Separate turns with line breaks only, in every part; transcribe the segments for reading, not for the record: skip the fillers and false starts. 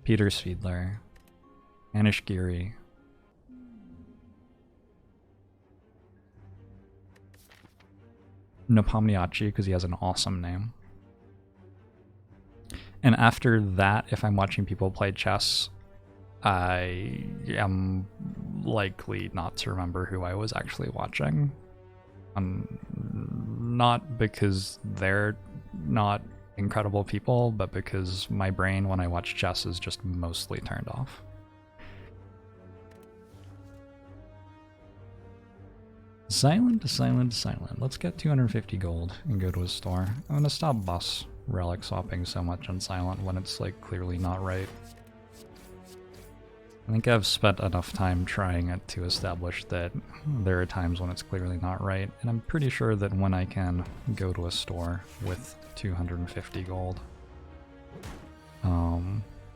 Peter Svidler, Anish Giri, Nepomniachtchi because he has an awesome name. And after that, if I'm watching people play chess, I am likely not to remember who I was actually watching. Not because they're not incredible people, but because my brain when I watch chess is just mostly turned off. Silent, silent, silent. Let's get 250 gold and go to a store. I'm gonna stop boss relic swapping so much on silent when it's like clearly not right. I think I've spent enough time trying it to establish that there are times when it's clearly not right, and I'm pretty sure that when I can go to a store with 250 gold.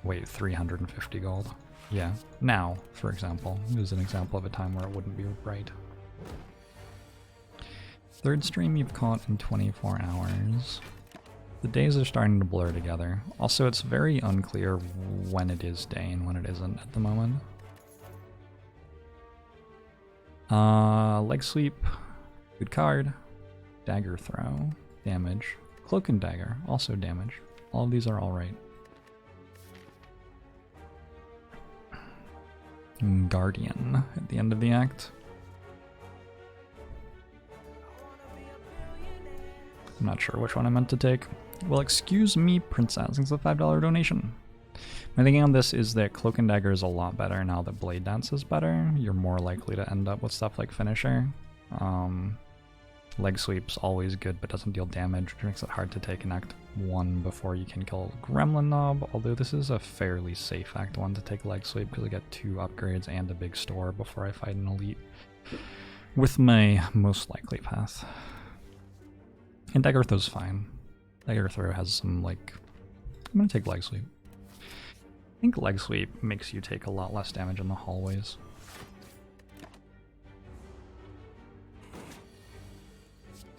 Wait, 350 gold. Yeah, now, for example, is an example of a time where it wouldn't be right. Third stream you've caught in 24 hours. The days are starting to blur together. Also, it's very unclear when it is day and when it isn't at the moment. Leg sweep, good card, dagger throw, damage, cloak and dagger, also damage. All of these are alright. Guardian at the end of the act. I'm not sure which one I meant to take. Well, excuse me, Princess. It's a $5 donation. My thinking on this is that Cloak and Dagger is a lot better now that Blade Dance is better. You're more likely to end up with stuff like Finisher. Leg Sweep's always good, but doesn't deal damage, which makes it hard to take in Act 1 before you can kill Gremlin Knob, although this is a fairly safe Act 1 to take Leg Sweep because I get 2 upgrades and a big store before I fight an Elite with my most likely path. And Dagger Throw's fine. Dagger Throw has some, like... I'm gonna take Leg Sweep. I think Leg Sweep makes you take a lot less damage in the hallways.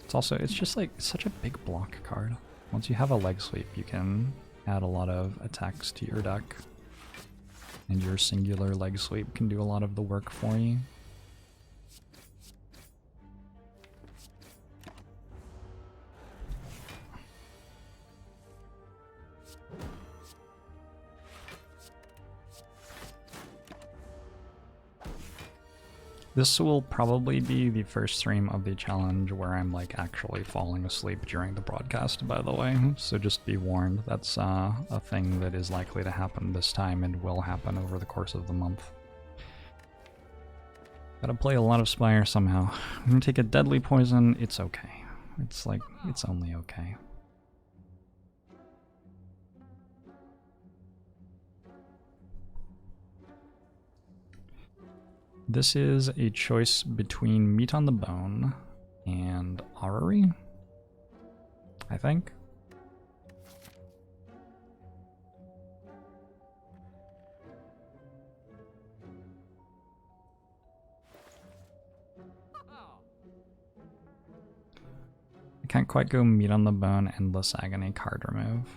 It's also, it's just like, it's such a big block card. Once you have a Leg Sweep, you can add a lot of attacks to your deck. And your singular Leg Sweep can do a lot of the work for you. This will probably be the first stream of the challenge where I'm like actually falling asleep during the broadcast, by the way, so just be warned. That's a thing that is likely to happen this time and will happen over the course of the month. Gotta play a lot of Spire somehow. I'm gonna take a deadly poison, it's okay. It's like, it's only okay. This is a choice between Meat on the Bone and Orrery, I think. I can't quite go Meat on the Bone, Endless Agony, card remove.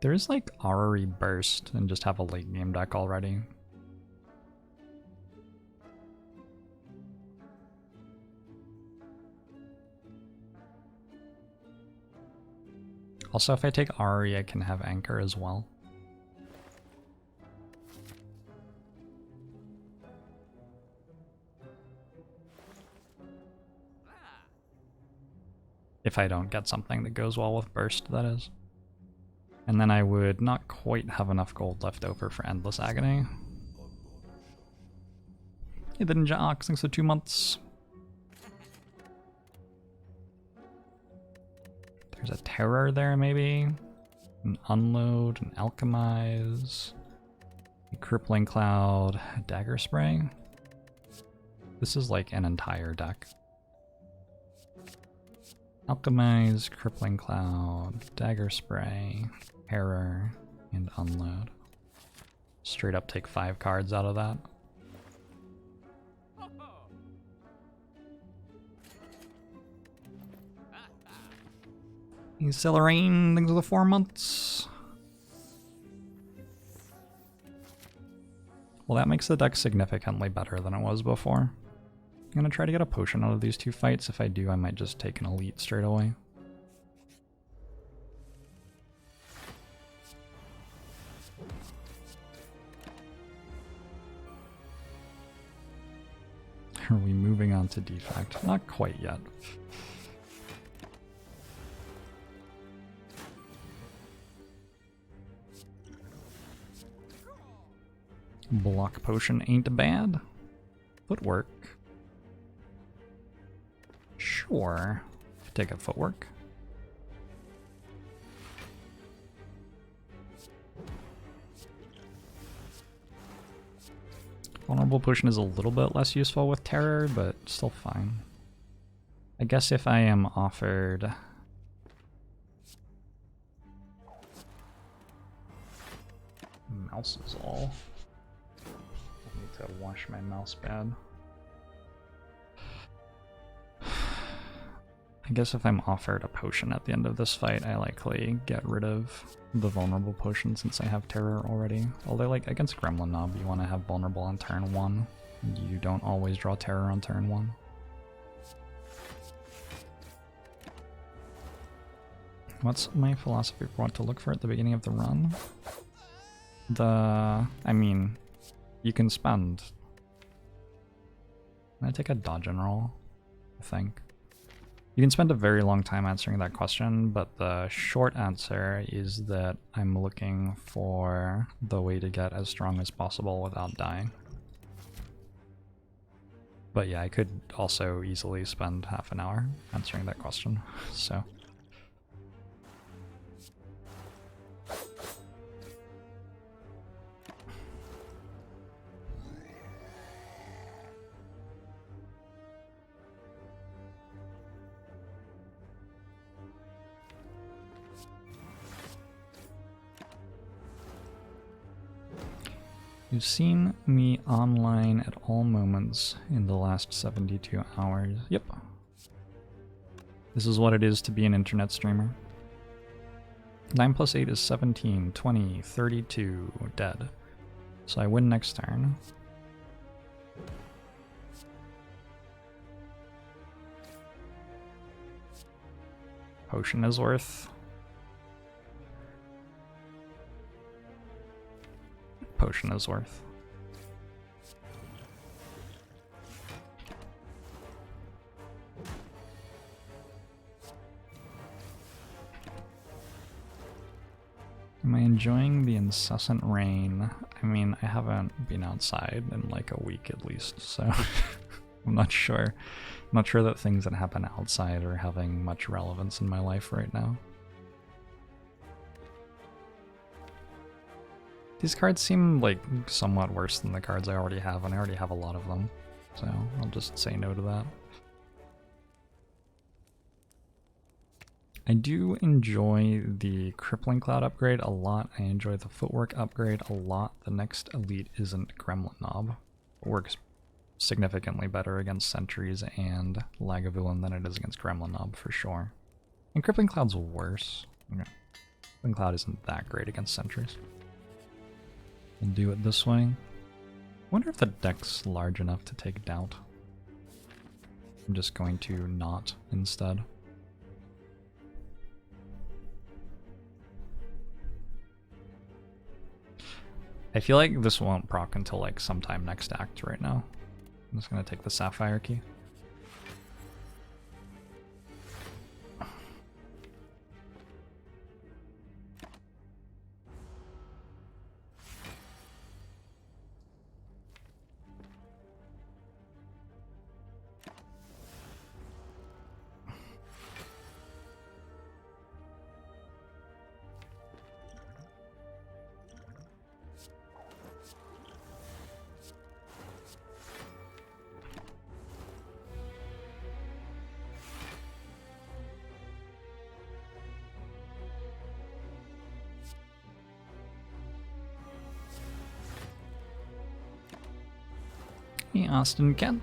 There's like Orrery Burst and just have a late game deck already. Also, if I take Ari, I can have Anchor as well. If I don't get something that goes well with Burst, that is. And then I would not quite have enough gold left over for Endless Agony. Hey, the Ninja Ox, thanks for 2 months. There's a Terror there, maybe? An Unload, an Alchemize, a Crippling Cloud, a Dagger Spray. This is like an entire deck. Alchemize, Crippling Cloud, Dagger Spray, Terror, and Unload. Straight up take 5 cards out of that. Accelerate, thanks for the 4 months. Well, that makes the deck significantly better than it was before. I'm gonna try to get a potion out of these 2 fights. If I do, I might just take an elite straight away. Are we moving on to defect? Not quite yet. Block potion ain't bad. Footwork. Sure. Take a footwork. Vulnerable potion is a little bit less useful with terror, but still fine. I guess if I am offered... mouse is all. I need to wash my mouse pad. I guess if I'm offered a potion at the end of this fight, I likely get rid of the vulnerable potion since I have terror already. Although, like, against Gremlin Knob, you want to have vulnerable on turn 1. You don't always draw terror on turn 1. What's my philosophy for what to look for at the beginning of the run? I mean, you can spend... Can I take a dodge and roll? I think. You can spend a very long time answering that question, but the short answer is that I'm looking for the way to get as strong as possible without dying. But yeah, I could also easily spend half an hour answering that question, so... You've seen me online at all moments in the last 72 hours. Yep. This is what it is to be an internet streamer. 9 plus 8 is 17, 20, 32, dead. So I win next turn. Potion is worth... Potion is worth. Am I enjoying the incessant rain? I mean, I haven't been outside in like a week at least, so I'm not sure. I'm not sure that things that happen outside are having much relevance in my life right now. These cards seem like somewhat worse than the cards I already have, and I already have a lot of them, so I'll just say no to that. I do enjoy the Crippling Cloud upgrade a lot. I enjoy the Footwork upgrade a lot. The next elite isn't Gremlin Knob. It works significantly better against Sentries and Lagavulin than it is against Gremlin Knob for sure. And Crippling Cloud's worse. Okay. Crippling Cloud isn't that great against Sentries. We'll do it this way. I wonder if the deck's large enough to take Doubt. I'm just going to not instead. I feel like this won't proc until like sometime next act right now. I'm just gonna take the Sapphire key. Austin Kent.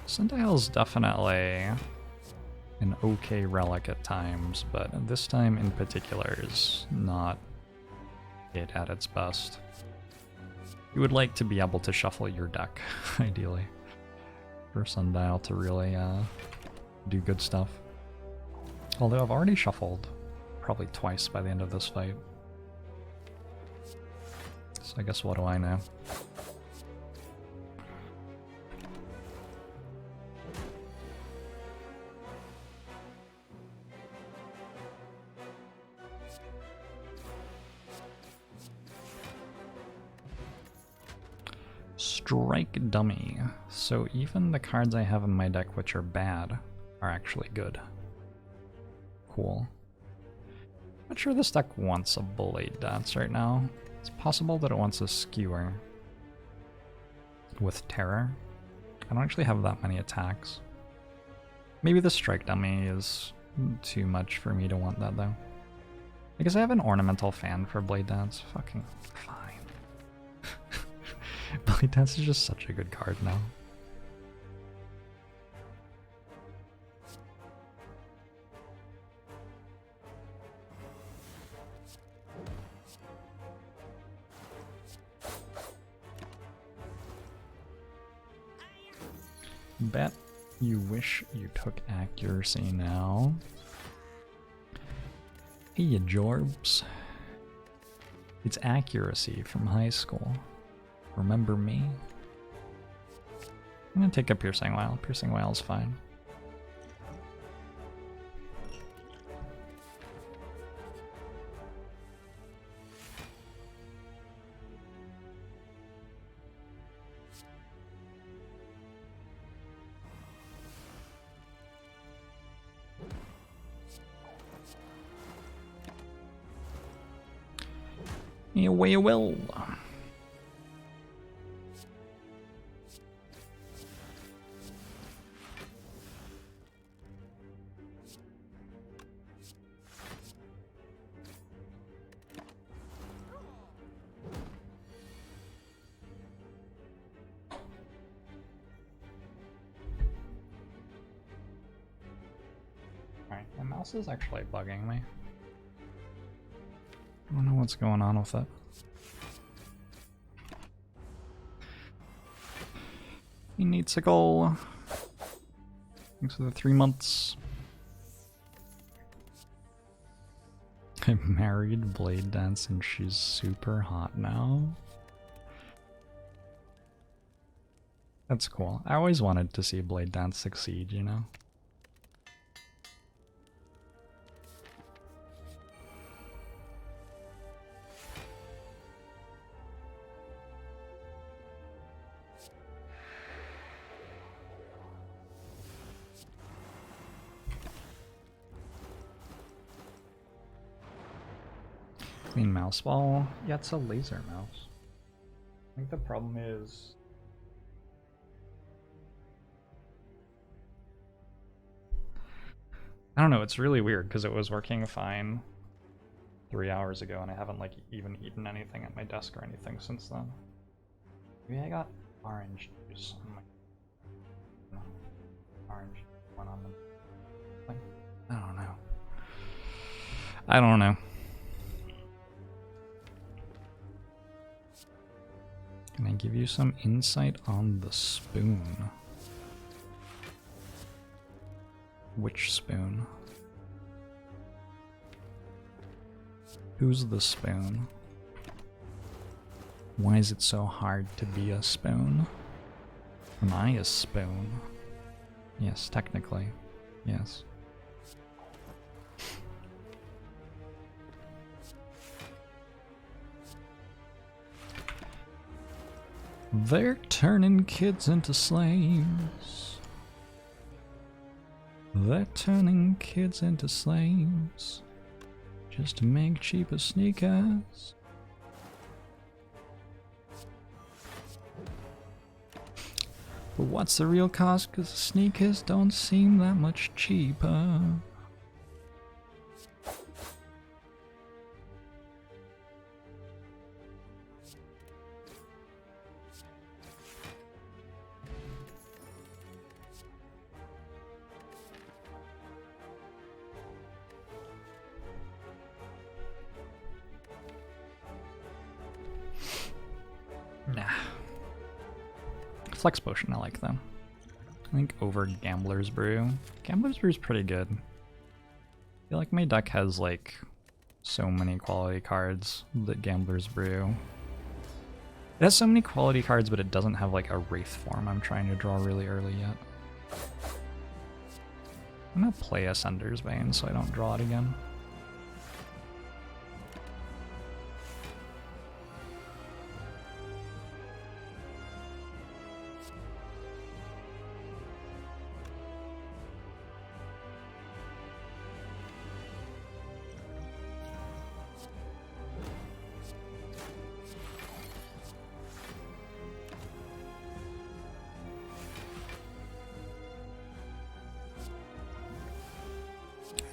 Sundial's definitely an okay relic at times, but this time in particular is not it at its best. You would like to be able to shuffle your deck, ideally, for Sundial to really do good stuff. Although I've already shuffled probably twice by the end of this fight. So I guess what do I know? Strike Dummy. So even the cards I have in my deck which are bad are actually good. Cool. Not sure this deck wants a Blade Dance right now. It's possible that it wants a Skewer with Terror. I don't actually have that many attacks. Maybe the Strike Dummy is too much for me to want that though. I guess I have an Ornamental Fan for Blade Dance. Fucking fine. Blade Dance is just such a good card now. Bet you wish you took accuracy now. Hey, you Jorbs. It's accuracy from high school. Remember me? I'm gonna take a Piercing Wail. Piercing Wail is fine. Away you will. Alright, my mouse is actually bugging me. I don't know what's going on with it. He needs a goal. Thanks for the 3 months. I married Blade Dance and she's super hot now. That's cool. I always wanted to see Blade Dance succeed, you know? Clean mouse ball. Yeah, it's a laser mouse. I think the problem is I don't know, it's really weird because it was working fine 3 hours ago and I haven't like even eaten anything at my desk or anything since then. Maybe I got orange juice on my orange one on the thing. I don't know. I don't know. Can I give you some insight on the spoon? Which spoon? Who's the spoon? Why is it so hard to be a spoon? Am I a spoon? Yes, technically. Yes. They're turning kids into slaves. They're turning kids into slaves just to make cheaper sneakers. But what's the real cost? 'Cause the sneakers don't seem that much cheaper. Flex Potion I like though. I think over Gambler's Brew. Gambler's Brew is pretty good. I feel like my deck has like so many quality cards that Gambler's Brew. It has so many quality cards, but it doesn't have like a Wraith form I'm trying to draw really early yet. I'm gonna play Ascender's Bane so I don't draw it again.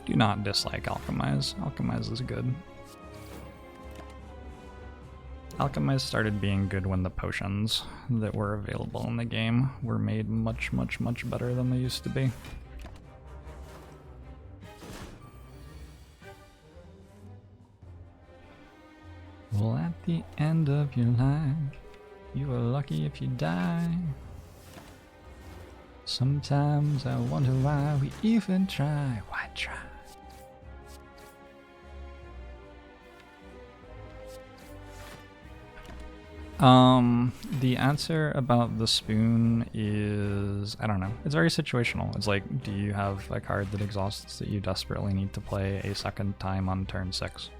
Do not dislike Alchemize. Alchemize is good. Alchemize started being good when the potions that were available in the game were made much better than they used to be. Well, at the end of your life, you are lucky if you die. Sometimes I wonder why we even try. Why try? The answer about the spoon is, I don't know. It's very situational. It's like, do you have a card that exhausts that you desperately need to play a second time on turn 6?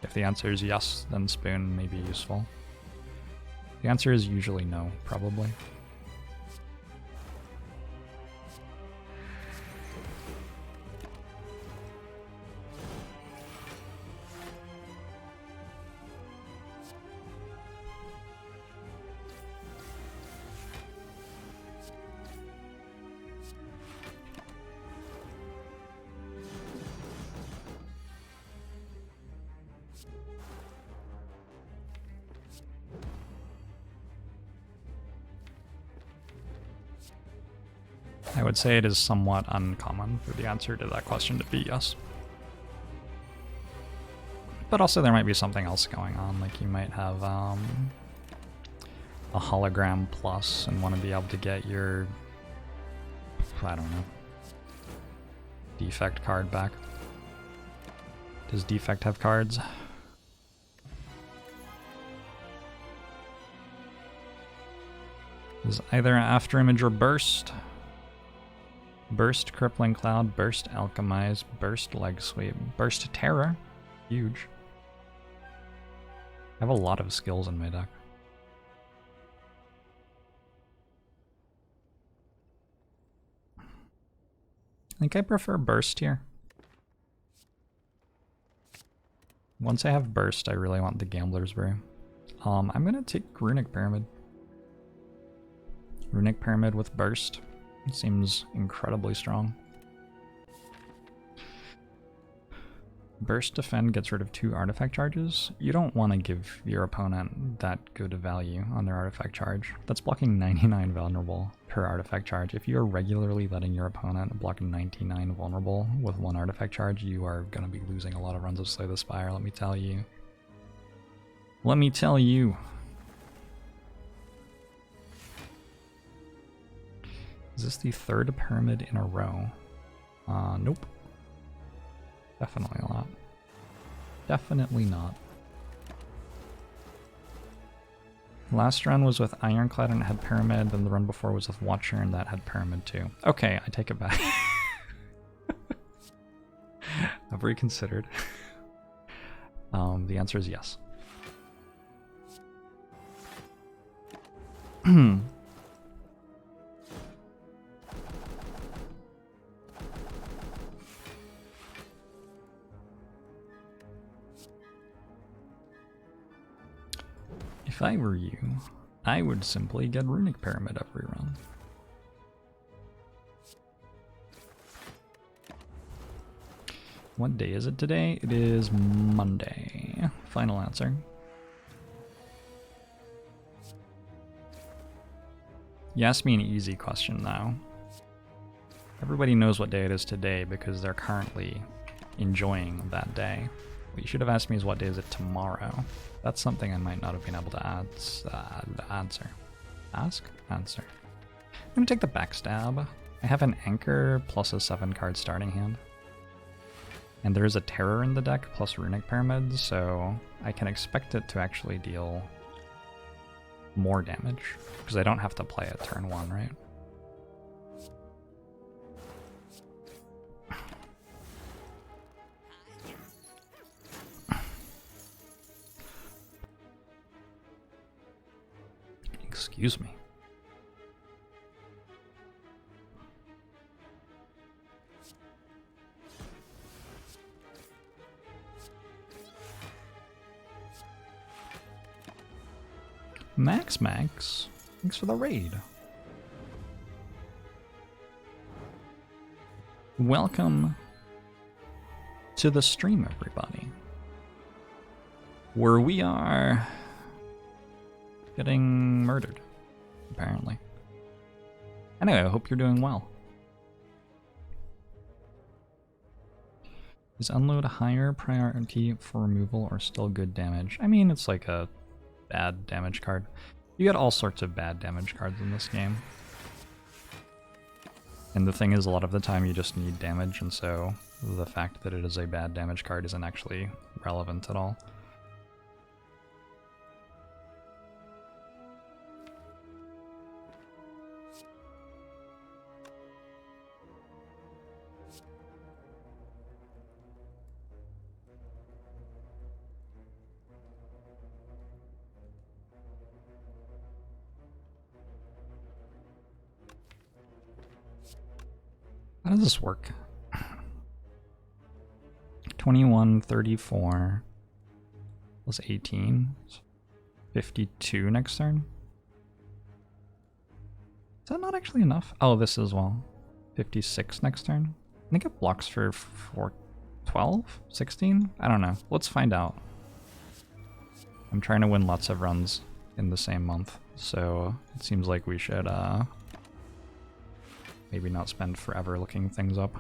If the answer is yes, then spoon may be useful. The answer is usually no, probably. I would say it is somewhat uncommon for the answer to that question to be yes. But also there might be something else going on, like you might have a hologram plus and want to be able to get your, I don't know, defect card back. Does defect have cards? Is either After Image or Burst? Burst Crippling Cloud, Burst Alchemize, Burst Leg Sweep, Burst Terror. Huge. I have a lot of skills in my deck. I think I prefer Burst here. Once I have Burst, I really want the Gambler's Brew. I'm gonna take Runic Pyramid. Runic Pyramid with Burst. It seems incredibly strong. Burst Defend gets rid of 2 artifact charges. You don't want to give your opponent that good a value on their artifact charge. That's blocking 99 vulnerable per artifact charge. If you are regularly letting your opponent block 99 vulnerable with 1 artifact charge, you are going to be losing a lot of runs of Slay the Spire, let me tell you. Let me tell you. Is this the 3rd pyramid in a row? Nope. Definitely not. Definitely not. Last run was with Ironclad and it had Pyramid, then the run before was with Watcher and that had Pyramid too. Okay, I take it back. I've reconsidered. The answer is yes. If I were you, I would simply get Runic Pyramid every run. What day is it today? It is Monday. Final answer. You asked me an easy question now. Everybody knows what day it is today because they're currently enjoying that day. What you should have asked me is what day is it tomorrow. That's something I might not have been able to answer. Ask? answer. I'm gonna take the backstab. I have an anchor plus a 7-card starting hand. And there is a terror in the deck plus runic pyramids, so I can expect it to actually deal more damage because I don't have to play it turn 1, right? Excuse me. Max, thanks for the raid. Welcome to the stream, everybody, where we are getting murdered, apparently. Anyway, I hope you're doing well. Is unload a higher priority for removal or still good damage? I mean, it's like a bad damage card. You get all sorts of bad damage cards in this game. And the thing is, a lot of the time you just need damage, and so the fact that it is a bad damage card isn't actually relevant at all. How does this work? 21, 34, plus 18, 52 next turn? Is that not actually enough? Oh, this as well. 56 next turn? I think it blocks for 12? 16? I don't know. Let's find out. I'm trying to win lots of runs in the same month, so it seems like we should maybe not spend forever looking things up.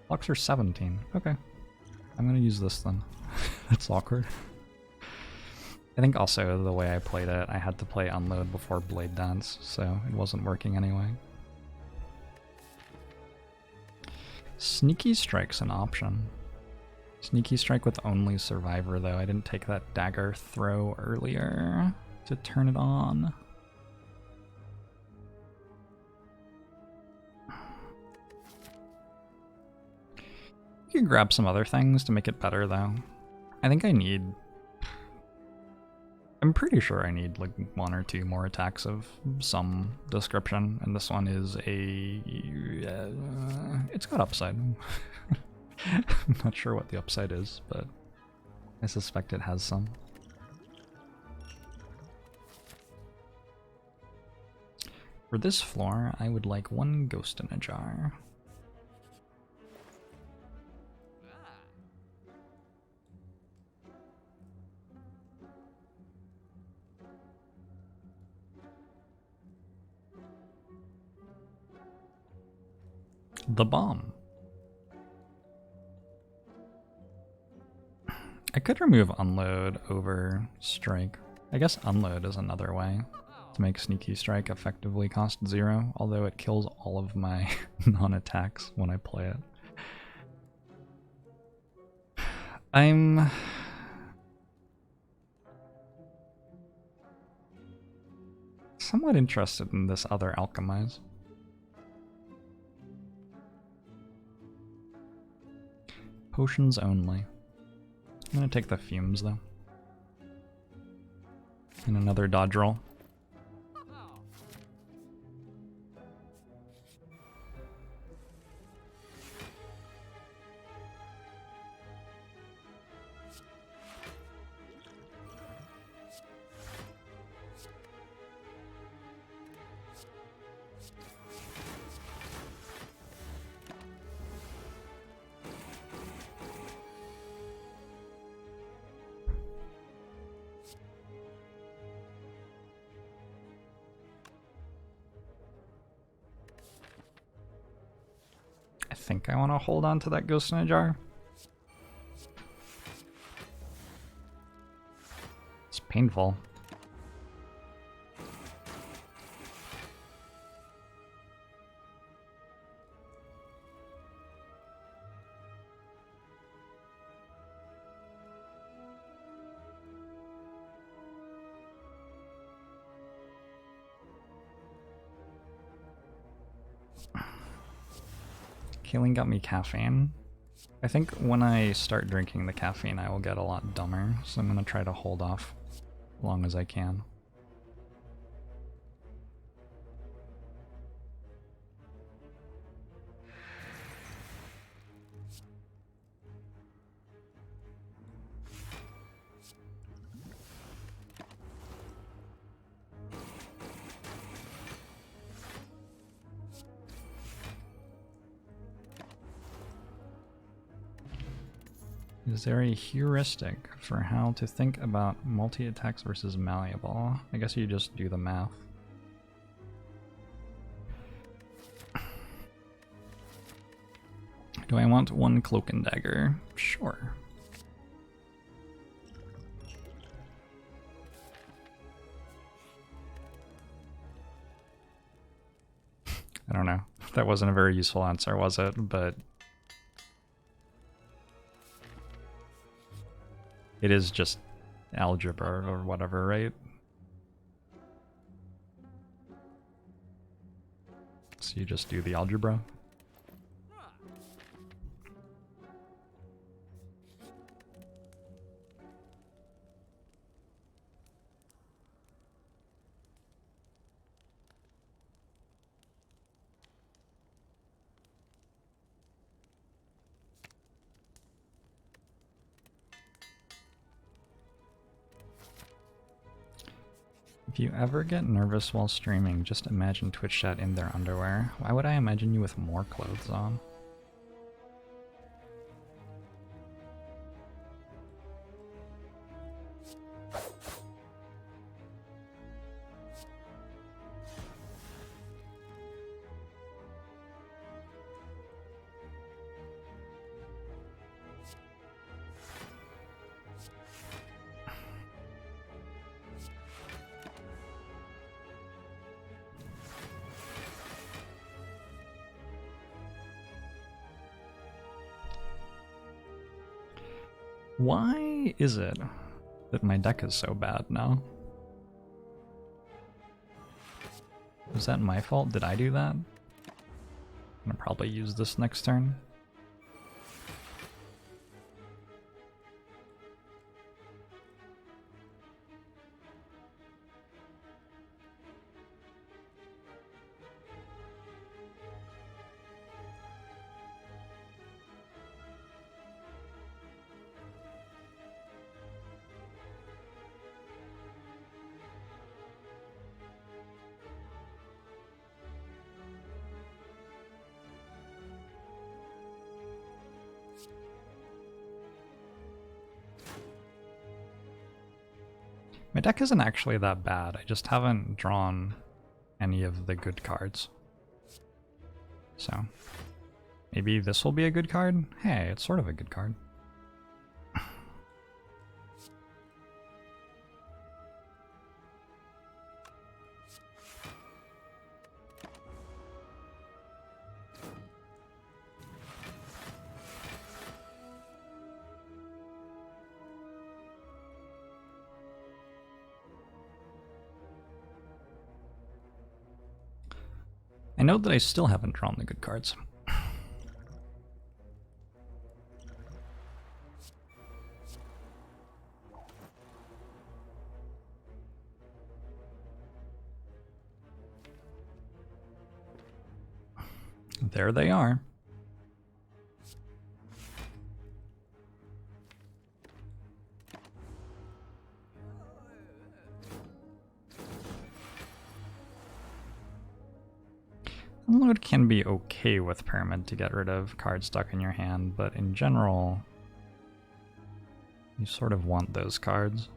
Blocks are 17. Okay. I'm gonna use this then. That's awkward. I think also the way I played it, I had to play Unload before Blade Dance, so it wasn't working anyway. Sneaky Strike's an option. Sneaky Strike with only Survivor though. I didn't take that dagger throw earlier to turn it on. You can grab some other things to make it better though. I think I need... I'm pretty sure I need like 1 or 2 more attacks of some description, and this one is a... it's got upside. I'm not sure what the upside is, but I suspect it has some. For this floor, I would like 1 ghost in a jar. The bomb. I could remove Unload over Strike. I guess Unload is another way to make Sneaky Strike effectively cost 0, although it kills all of my non-attacks when I play it. I'm... somewhat interested in this other Alchemize. Potions only. I'm gonna take the fumes though. And another dodge roll. I think I want to hold on to that ghost in a jar. It's painful. Healing got me caffeine. I think when I start drinking the caffeine, I will get a lot dumber, so I'm gonna try to hold off as long as I can. Is there a heuristic for how to think about multi-attacks versus malleable? I guess you just do the math. Do I want one cloak and dagger? Sure. I don't know. That wasn't a very useful answer, was it? But it is just algebra or whatever, right? So you just do the algebra. If you ever get nervous while streaming, just imagine Twitch chat in their underwear. Why would I imagine you with more clothes on? Why is it that my deck is so bad now? Was that my fault? Did I do that? I'm gonna probably use this next turn. My deck isn't actually that bad, I just haven't drawn any of the good cards. So, maybe this will be a good card? Hey, it's sort of a good card. I know that I still haven't drawn the good cards. There they are. Unload can be okay with Pyramid to get rid of cards stuck in your hand, but in general, you sort of want those cards.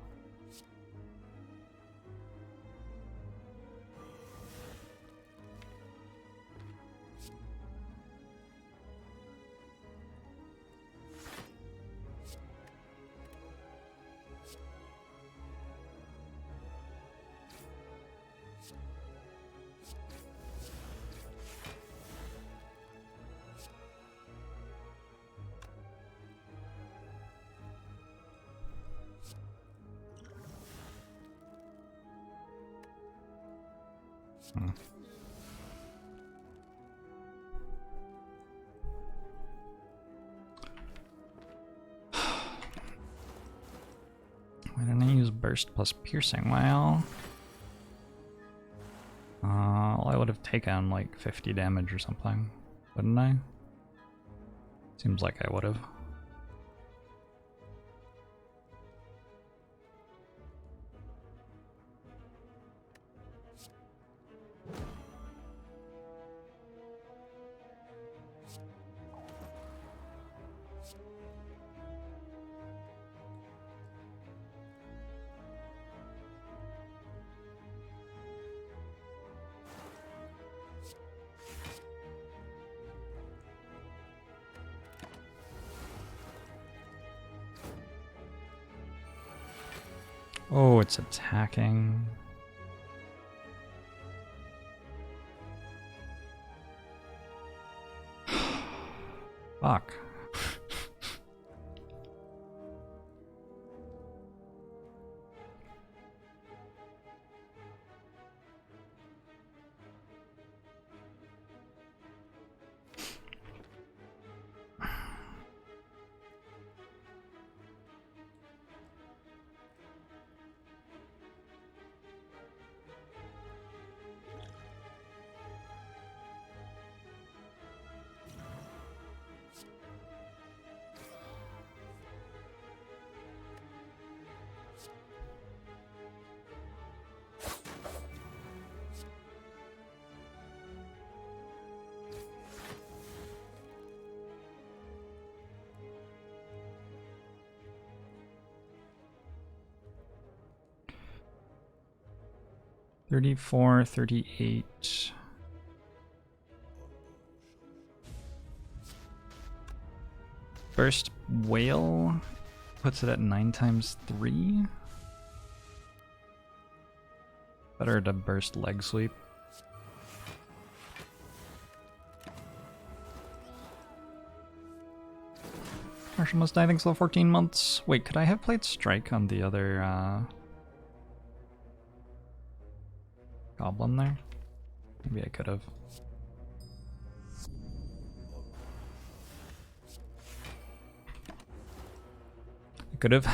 burst plus piercing. Well, I would have taken like 50 damage or something, wouldn't I? Seems like I would have. Oh, it's attacking. Fuck. $34, $38. Burst Whale puts it at 9 times 3. Better to burst leg sweep. Marshall must die, thanks for 14 months. Wait, could I have played Strike on the other goblin there? Maybe I could have. I could have.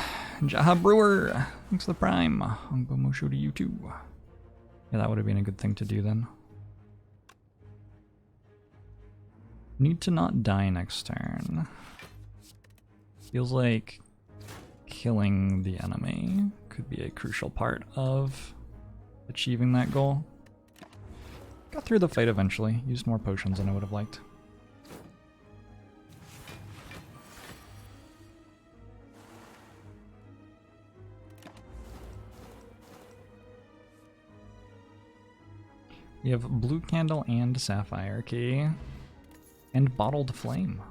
Jaha Brewer, thanks for the prime. Mushu to you too. Yeah, that would have been a good thing to do then. Need to not die next turn. Feels like killing the enemy could be a crucial part of achieving that goal. Got through the fight eventually, used more potions than I would have liked. We have Blue Candle and Sapphire Key, and Bottled Flame.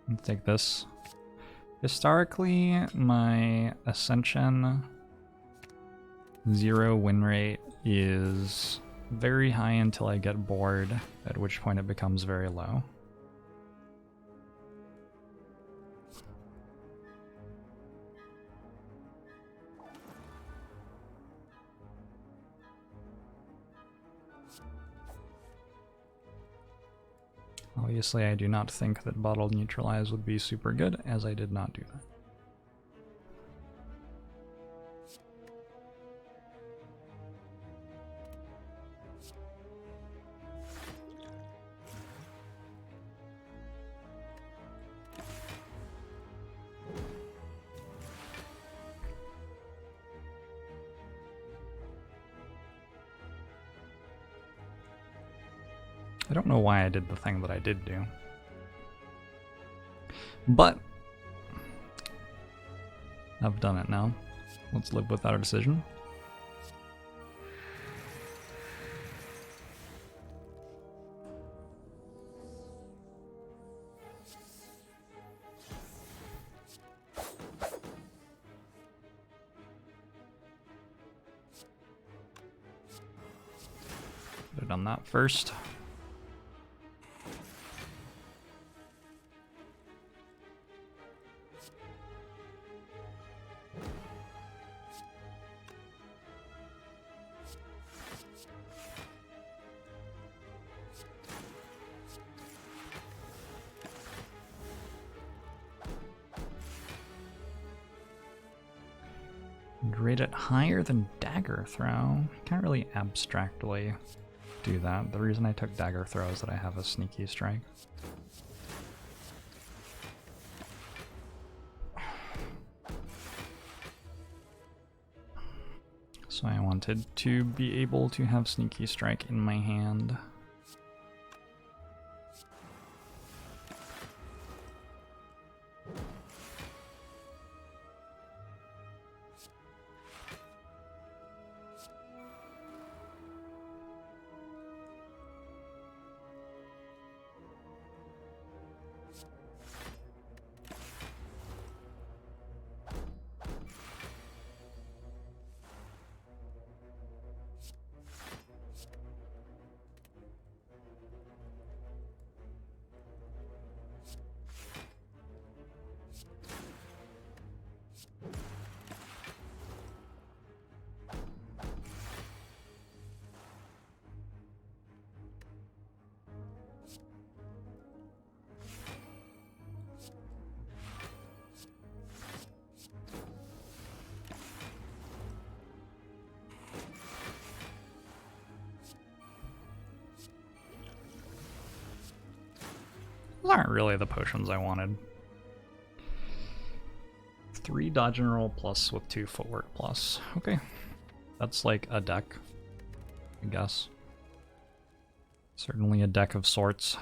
Let's take this. Historically, my Ascension 0 win rate is very high until I get bored, at which point it becomes very low. Obviously, I do not think that Bottled Neutralize would be super good, as I did not do that. I don't know why I did the thing that I did do. But I've done it now. Let's live with our decision. Could have done that first. I'd rate it higher than Dagger Throw. Can't really abstractly do that. The reason I took Dagger Throw is that I have a Sneaky Strike. So I wanted to be able to have Sneaky Strike in my hand. Those aren't really the potions I wanted. 3 dodge and roll plus with 2 footwork plus. Okay. That's like a deck, I guess. Certainly a deck of sorts.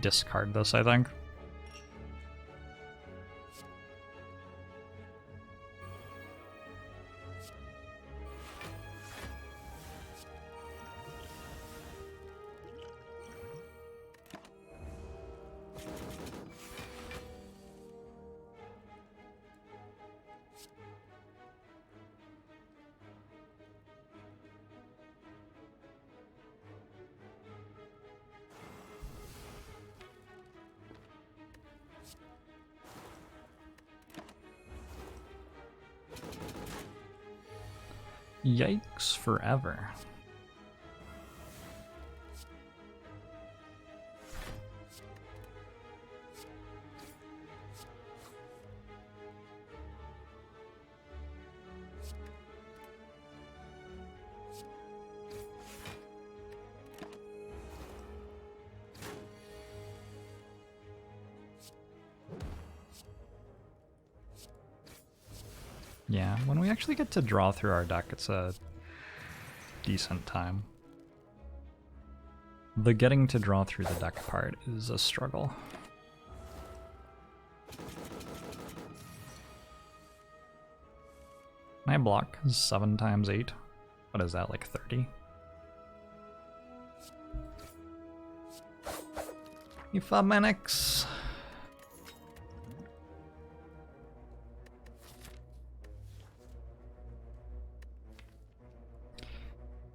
Discard this, I think. Yikes forever. Yeah, when we actually get to draw through our deck, it's a decent time. The getting to draw through the deck part is a struggle. Can I block 7 times 8? What is that, like 30? Manix.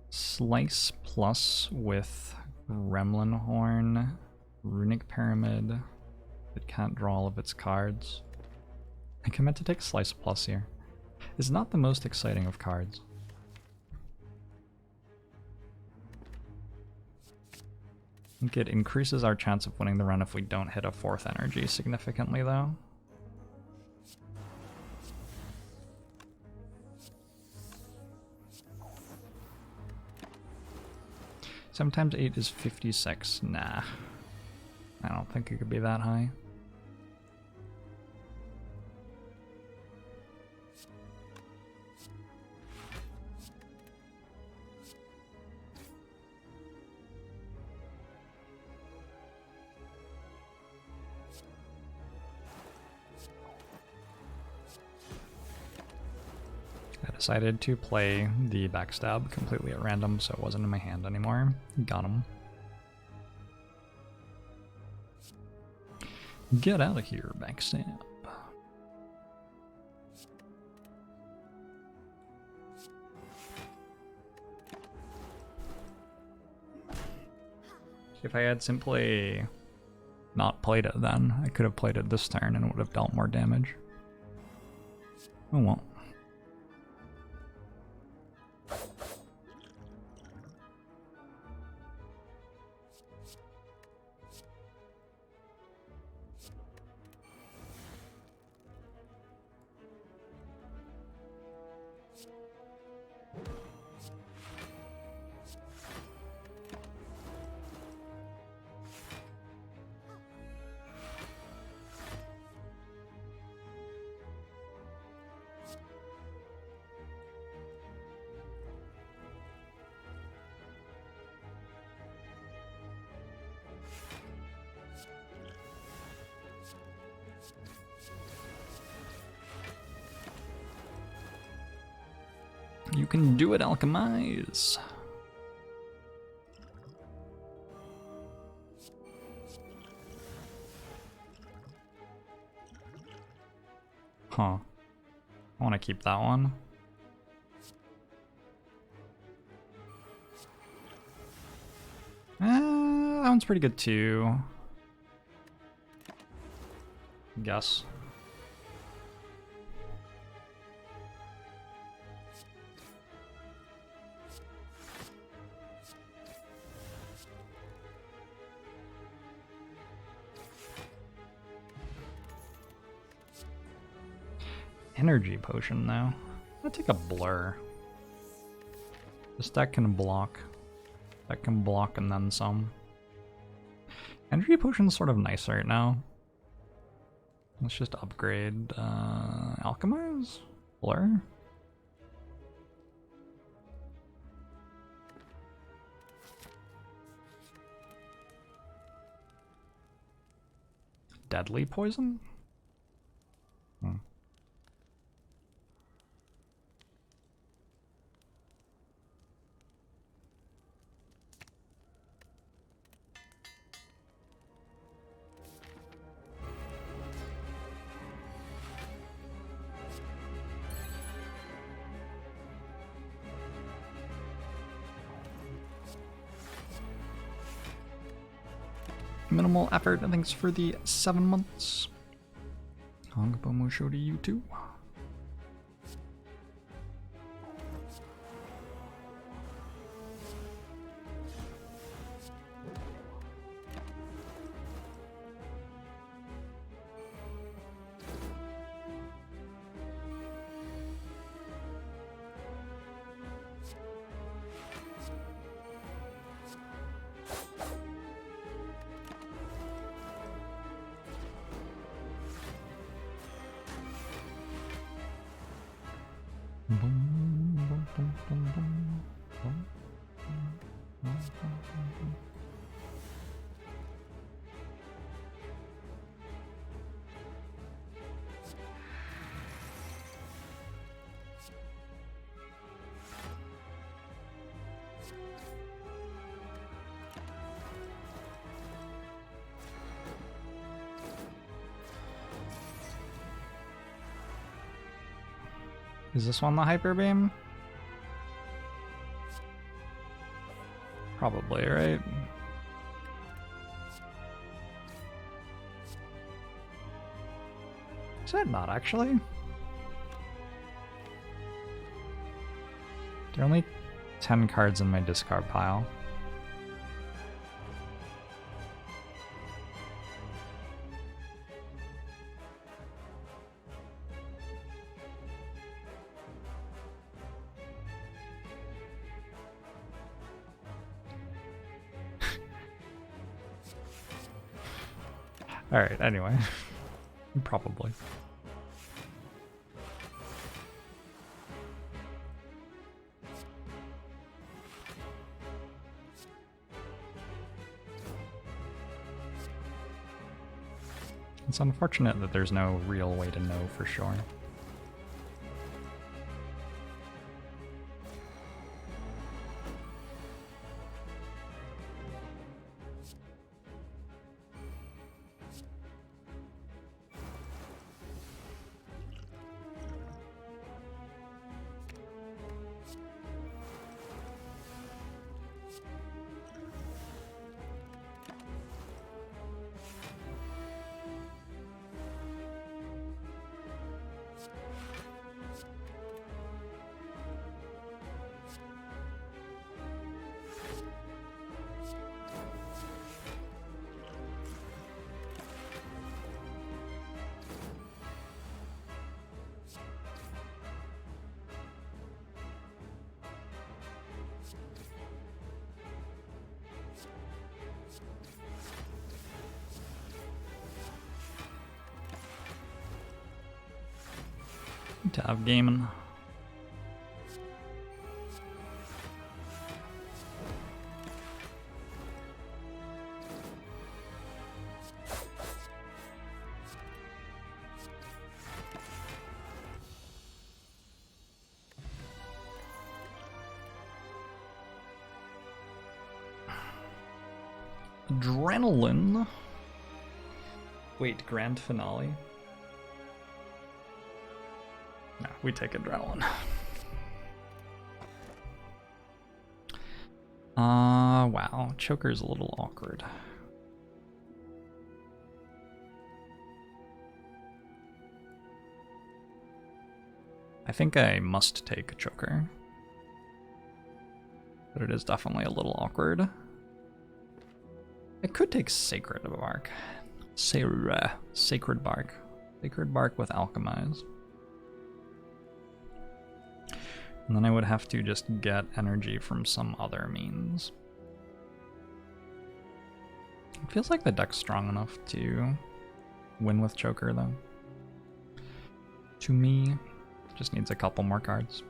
Slice plus with Gremlin Horn, Runic Pyramid. It can't draw all of its cards. I commit to take Slice plus here. It's not the most exciting of cards. I think it increases our chance of winning the run if we don't hit a 4th energy significantly, though. 7 times 8 is 56. Nah. I don't think it could be that high. I decided to play the backstab completely at random, so it wasn't in my hand anymore. Got him. Get out of here, backstab. If I had simply not played it then, I could have played it this turn and it would have dealt more damage. Oh well. You can do it, Alchemize! Huh. I want to keep that one. That one's pretty good too. Guess. Energy potion though. I'll take a blur. This deck can block. That can block and then some. Energy potion's sort of nice right now. Let's just upgrade Alchemize? Blur? Deadly poison? Hmm. Minimal effort, and thanks for the 7 months. Hongbomo show to you too. Is this one the Hyper Beam? Probably, right? Is that not actually? There are only 10 cards in my discard pile. Alright, anyway. Probably. It's unfortunate that there's no real way to know for sure. To have gaming. Adrenaline. Wait, grand finale? No, we take adrenaline. Wow, choker's a little awkward. I think I must take a choker. But it is definitely a little awkward. I could take Sacred Bark. Sacred Bark. Sacred Bark with Alchemize. And then I would have to just get energy from some other means. It feels like the deck's strong enough to win with Choker, though. To me, just needs a couple more cards.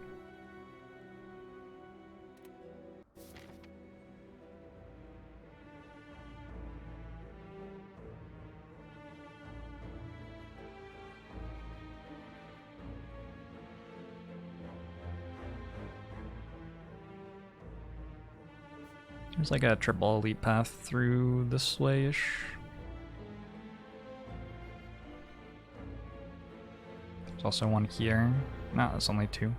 There's like a triple elite path through this way-ish. There's also one here. No, it's only two.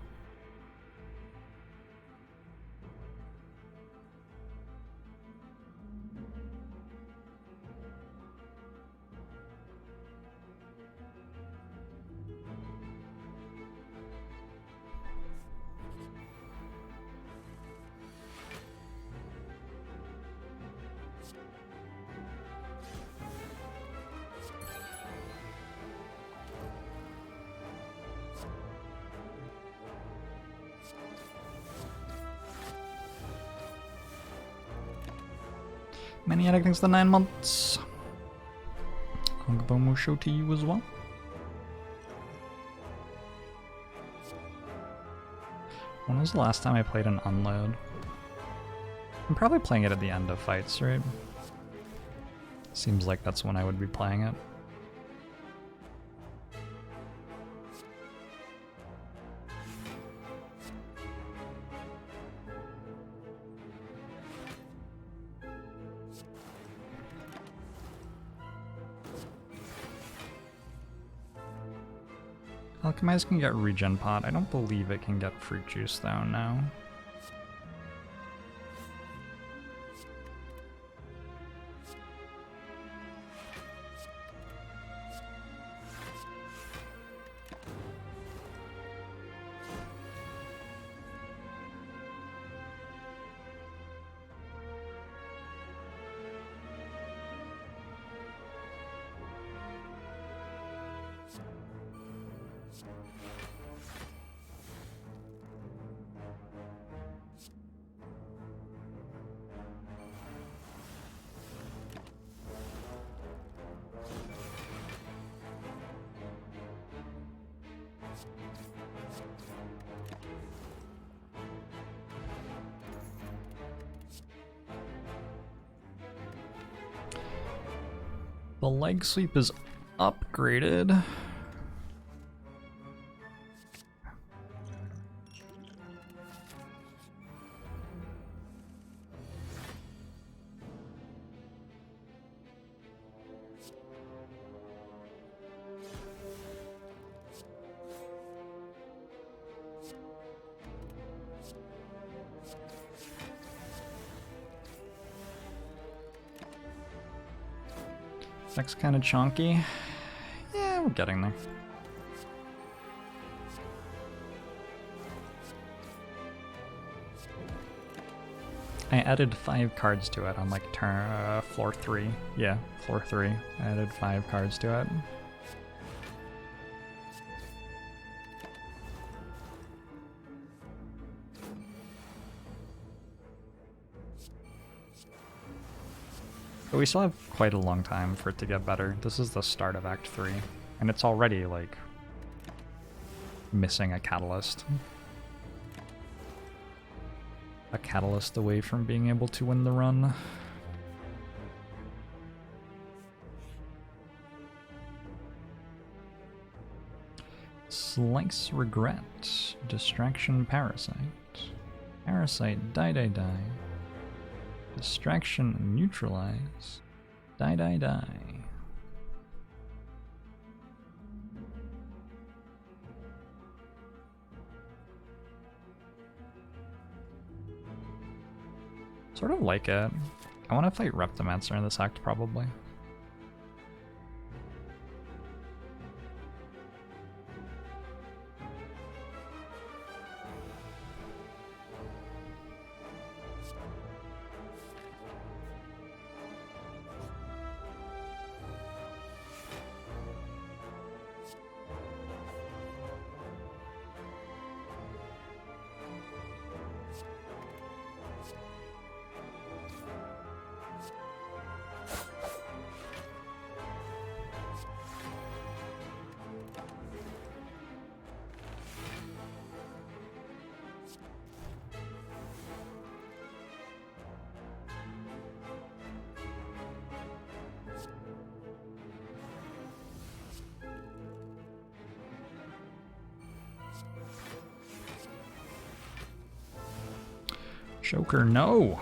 Maniatic thanks for the 9 months. Kongbomo show to you as well. When was the last time I played an unload? I'm probably playing it at the end of fights, right? Seems like that's when I would be playing it. Alchemize can get regen pot. I don't believe it can get fruit juice though, no. The leg sweep is upgraded. Deck's kind of chonky. Yeah, we're getting there. I added 5 cards to it on like floor 3. Yeah, floor 3. I added 5 cards to it. But we still have quite a long time for it to get better. This is the start of Act 3, and it's already, like, missing a catalyst. A catalyst away from being able to win the run. Slice Regret. Distraction Parasite. Parasite die. Distraction Neutralize. Die. Sort of like it. I want to fight Reptomancer in this act, probably. Joker, no!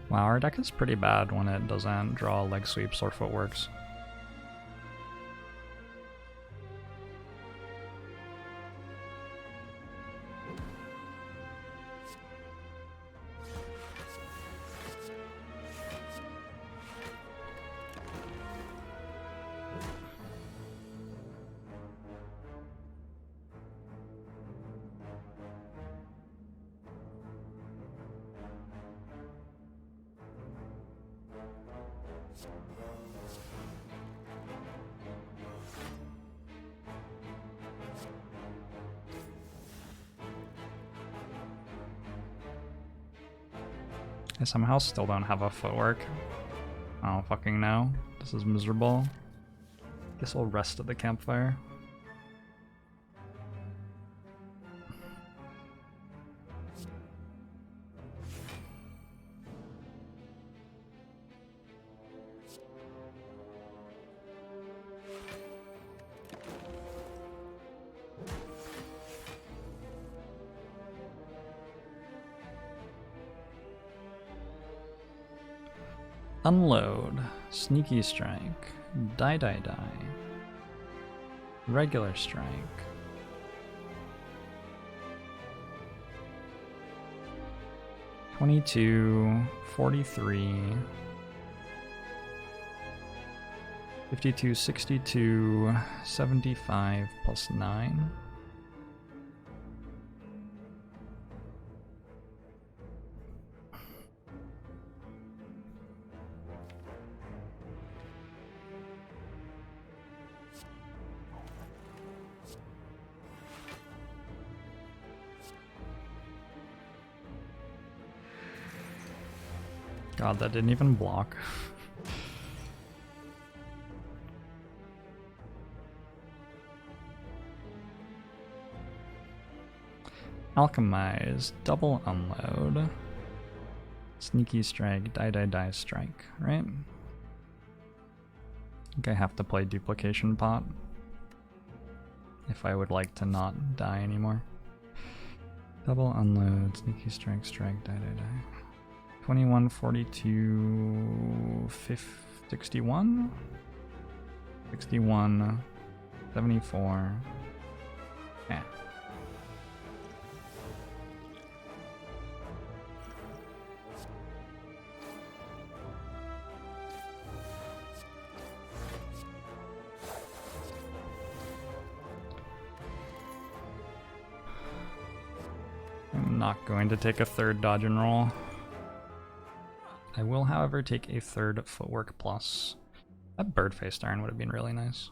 Wow, our deck is pretty bad when it doesn't draw leg sweeps or footworks. I somehow still don't have a footwork. I don't fucking know. This is miserable. Guess we'll rest at the campfire. Unload, Sneaky Strike, Die. Regular Strike. $22, $43, $52, $62, $75 plus 9. God, that didn't even block. Alchemize, double unload, sneaky strike, die strike, right? I think I have to play duplication pot if I would like to not die anymore. Double unload, sneaky strike, die. 21, 42, 61? 61, 74. Yeah. I'm not going to take a third dodge and roll. I will, however, take a third footwork plus. That bird-faced iron would have been really nice.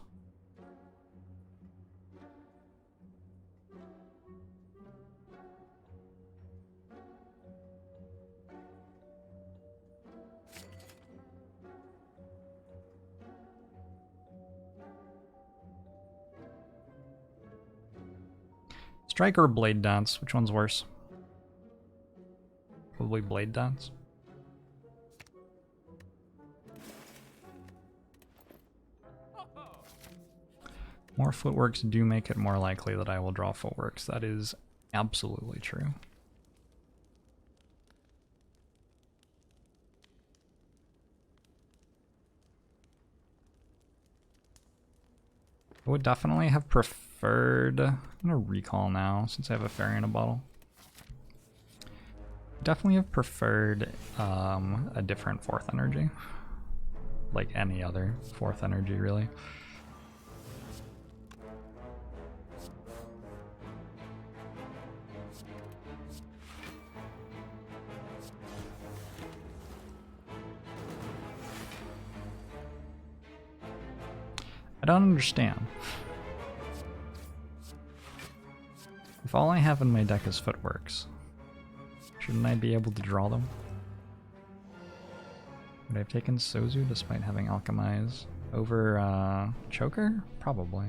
Strike or blade dance? Which one's worse? Probably blade dance. More footworks do make it more likely that I will draw footworks. That is absolutely true. I would definitely have preferred... I'm gonna recall now since I have a fairy in a bottle. Definitely have preferred a different fourth energy. Like any other fourth energy, really. I don't understand. If all I have in my deck is footworks, shouldn't I be able to draw them? Would I have taken Sozu despite having Alchemize over Choker? Probably.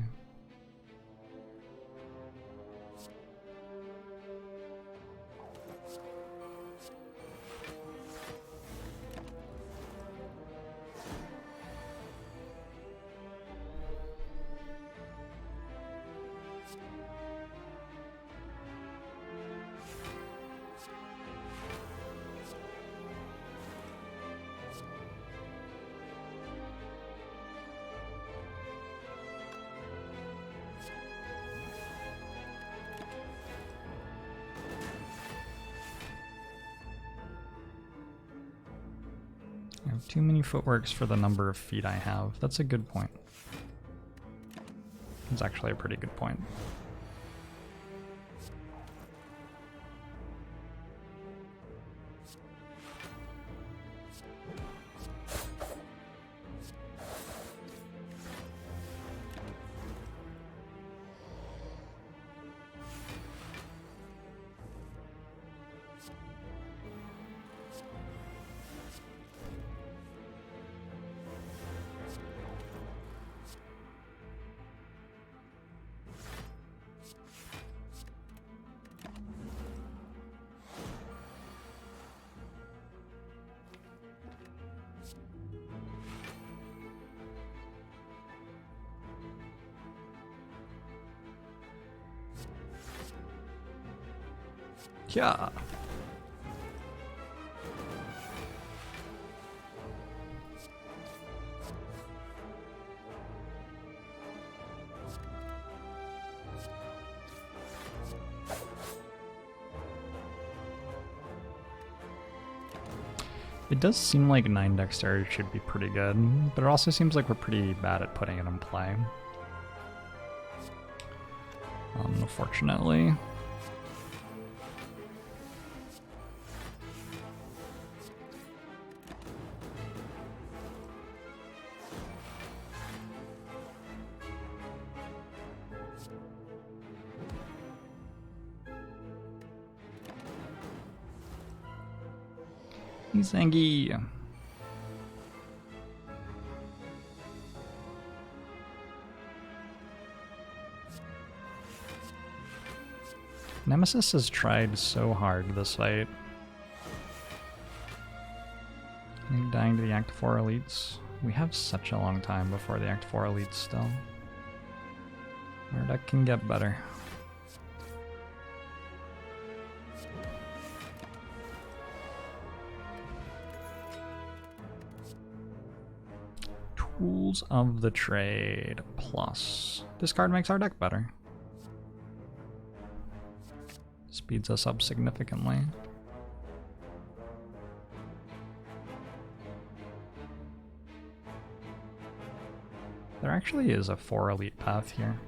I have too many footworks for the number of feet I have. That's a good point. It's actually a pretty good point. Yeah. It does seem like 9 dexterity should be pretty good, but it also seems like we're pretty bad at putting it in play. Unfortunately. Zangy. Nemesis has tried so hard this fight. I'm dying to the Act 4 elites. We have such a long time before the Act 4 elites still. Our deck can get better. Tools of the Trade plus. This card makes our deck better. Speeds us up significantly. There actually is a 4 elite path here.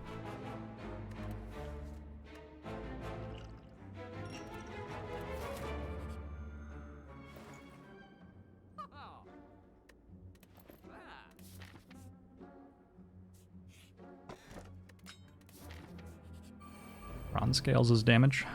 Ron scales his damage.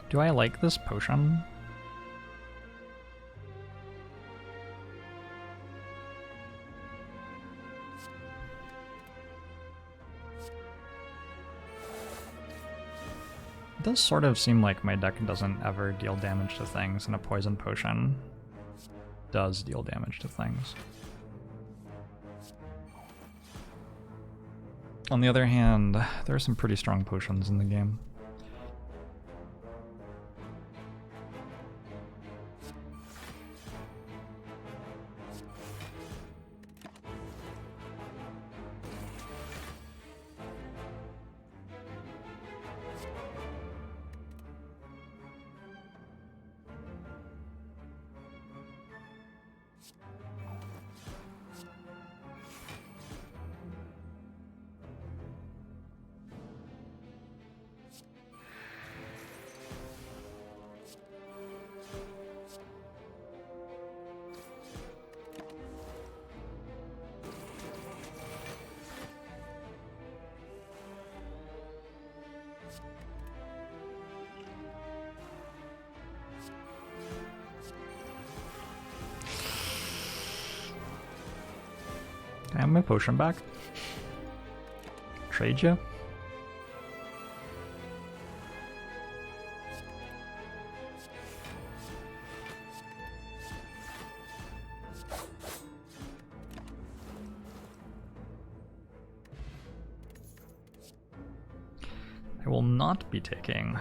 Do I like this potion? It does sort of seem like my deck doesn't ever deal damage to things, and a poison potion does deal damage to things. On the other hand, there are some pretty strong potions in the game. have my potion back. Trade you. I will not be taking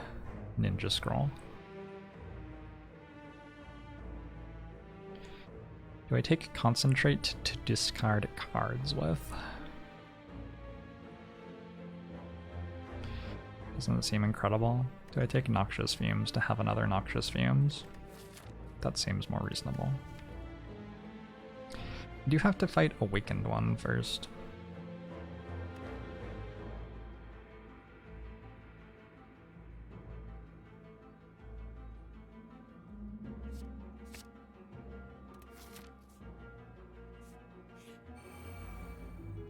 Ninja Scroll. Do I take Concentrate to discard cards with? Doesn't it seem incredible? Do I take Noxious Fumes to have another Noxious Fumes? That seems more reasonable. I do have to fight Awakened One first.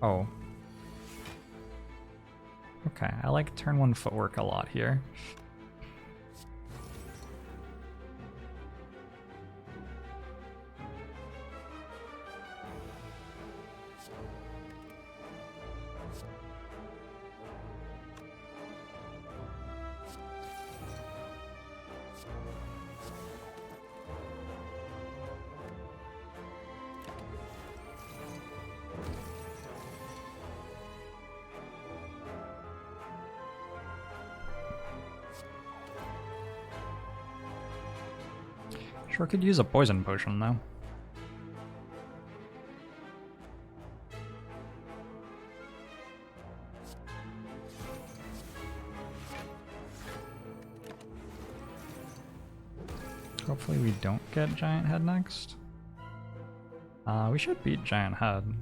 Oh. Okay, I like turn 1 footwork a lot here. Sure could use a poison potion though. Hopefully we don't get Giant Head next. We should beat Giant Head.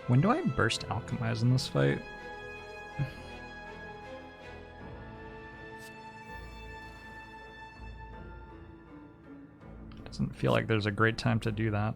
When do I burst Alchemize in this fight? Doesn't feel like there's a great time to do that.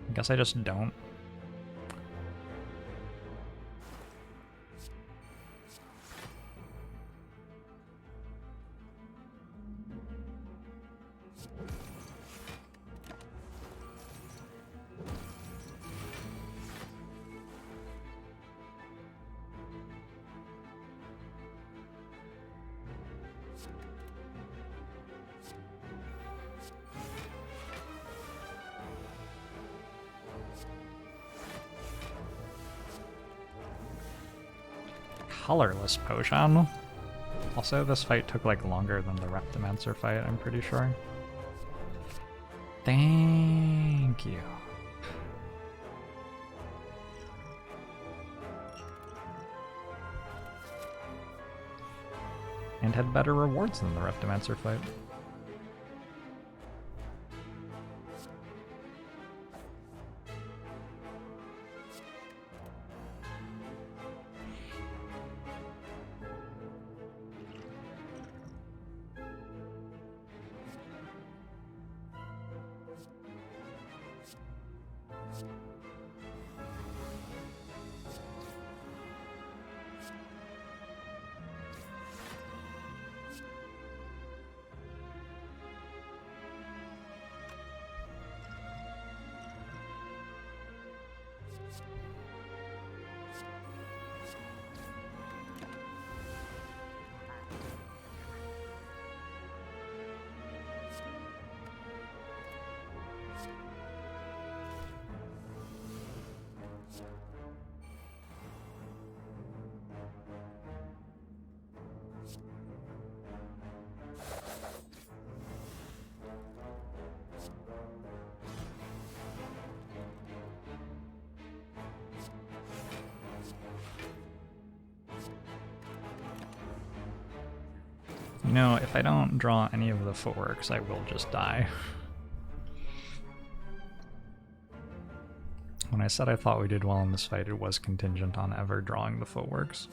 I guess I just don't. Colorless potion. Also, this fight took like longer than the Reptimancer fight, I'm pretty sure. Thank you. And had better rewards than the Reptimancer fight. You know, if I don't draw any of the footworks, I will just die. When I said I thought we did well in this fight, it was contingent on ever drawing the footworks.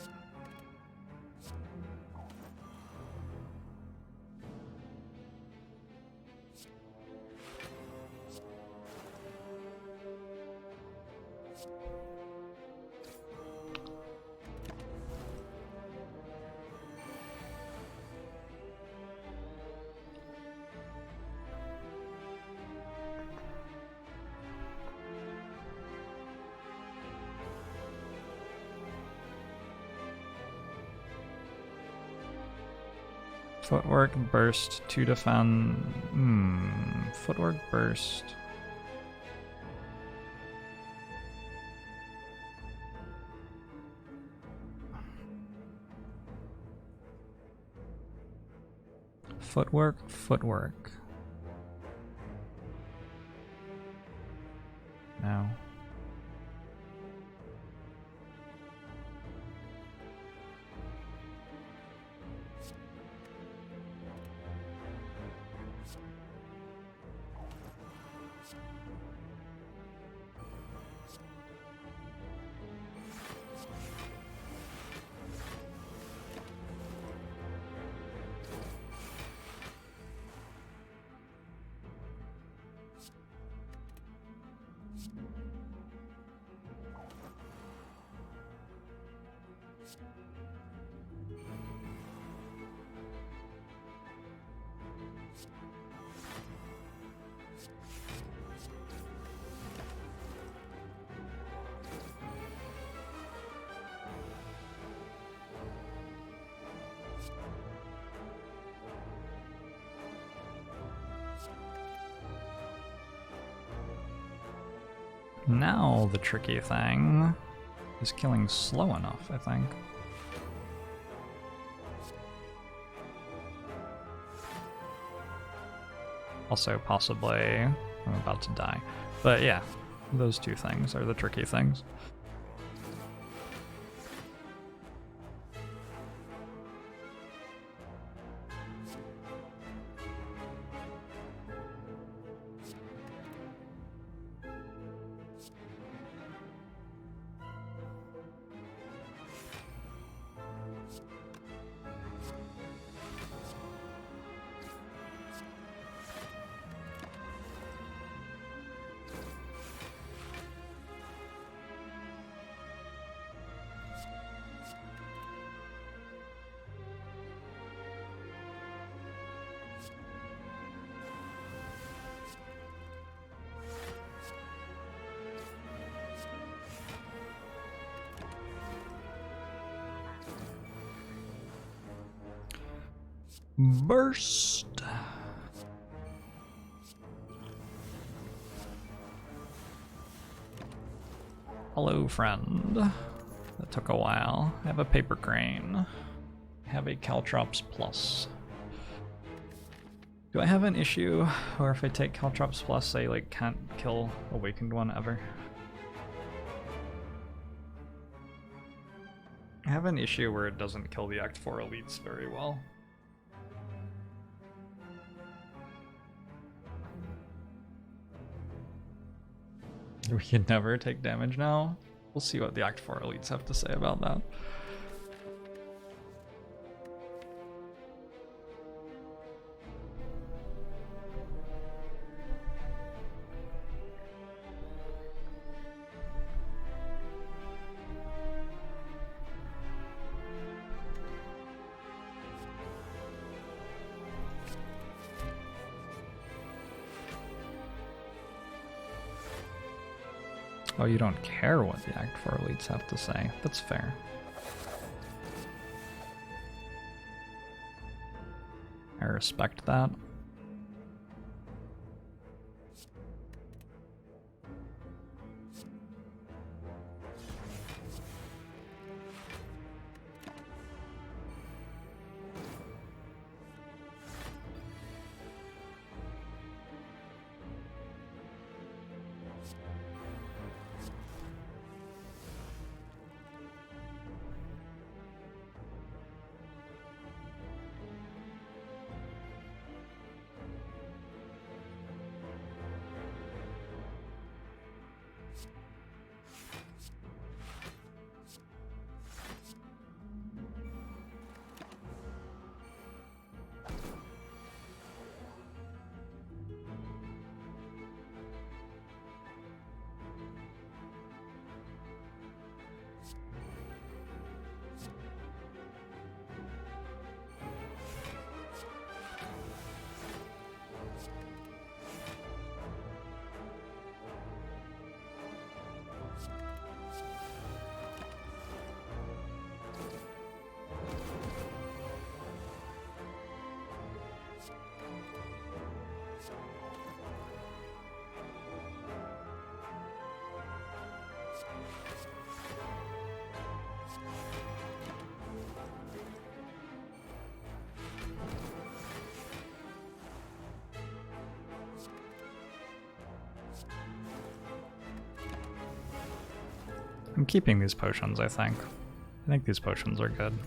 Footwork, burst, 2 defend. Footwork, burst. Footwork, footwork. No. Now the tricky thing is killing slow enough, I think. Also, possibly, I'm about to die. But yeah, those two things are the tricky things. Burst. Hello, friend. That took a while. I have a paper crane. have a Caltrops plus. Do I have an issue where if I take Caltrops plus, I like can't kill Awakened one ever? I have an issue where it doesn't kill the Act 4 elites very well. We can never take damage now. We'll see what the Act 4 elites have to say about that. Oh, you don't care what the Act 4 elites have to say. That's fair. I respect that. I'm keeping these potions, I think. I think these potions are good.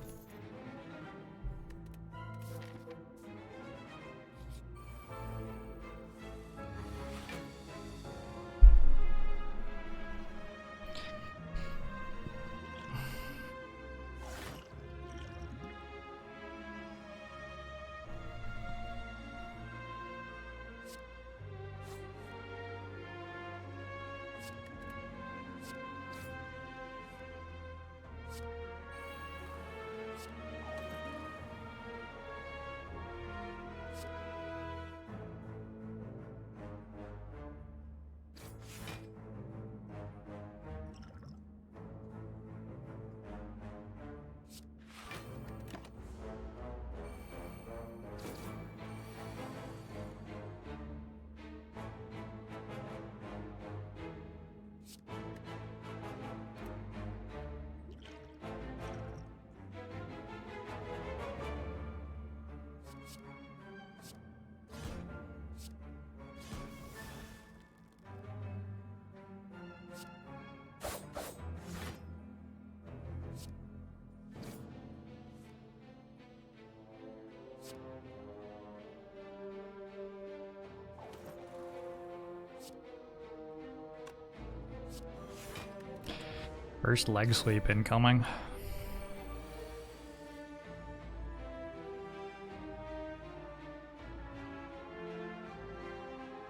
First leg sweep incoming.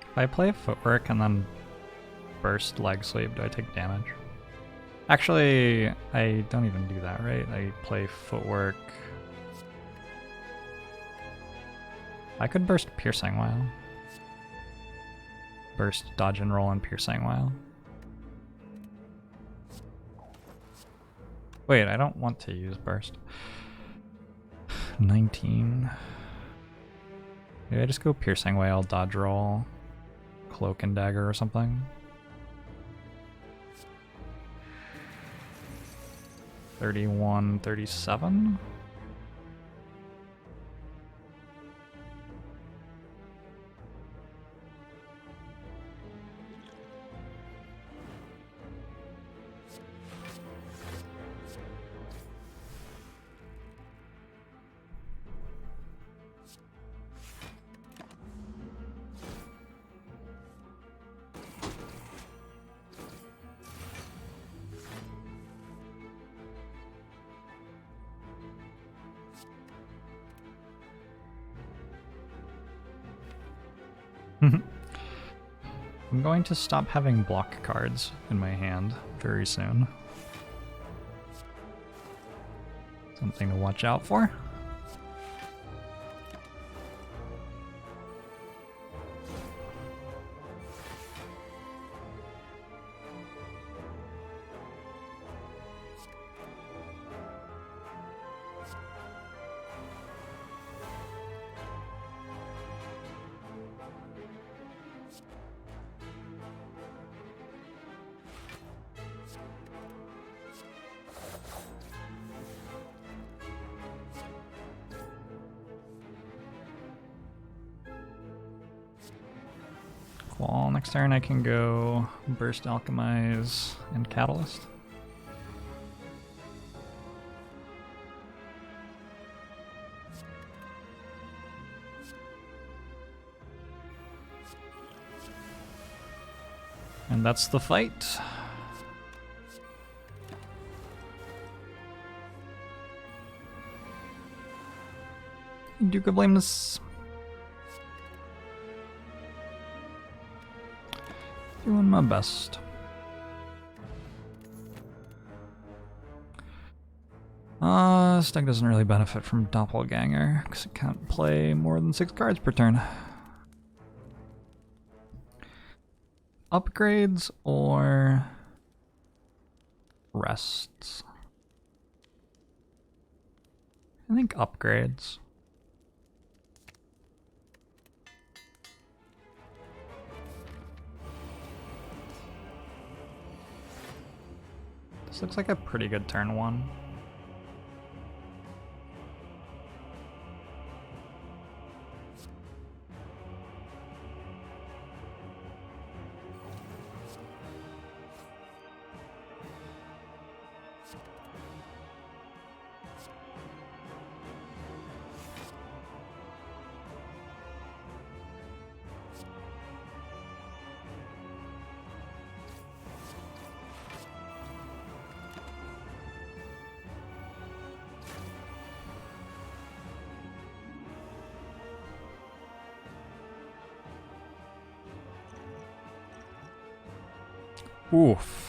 If I play footwork and then burst leg sweep, do I take damage? Actually, I don't even do that, right? I play footwork. I could burst piercing while. Burst dodge and roll and piercing while. Wait, I don't want to use burst. 19. Maybe I just go piercing whale, dodge roll, cloak and dagger or something. 31, 37. I'm going to stop having block cards in my hand very soon. Something to watch out for. Well, next turn I can go Burst, Alchemize, and Catalyst. And that's the fight. Duke of Lameness. Doing my best. This deck doesn't really benefit from Doppelganger, because it can't play more than 6 cards per turn. Upgrades or rests? I think upgrades. This looks like a pretty good turn 1. Oof.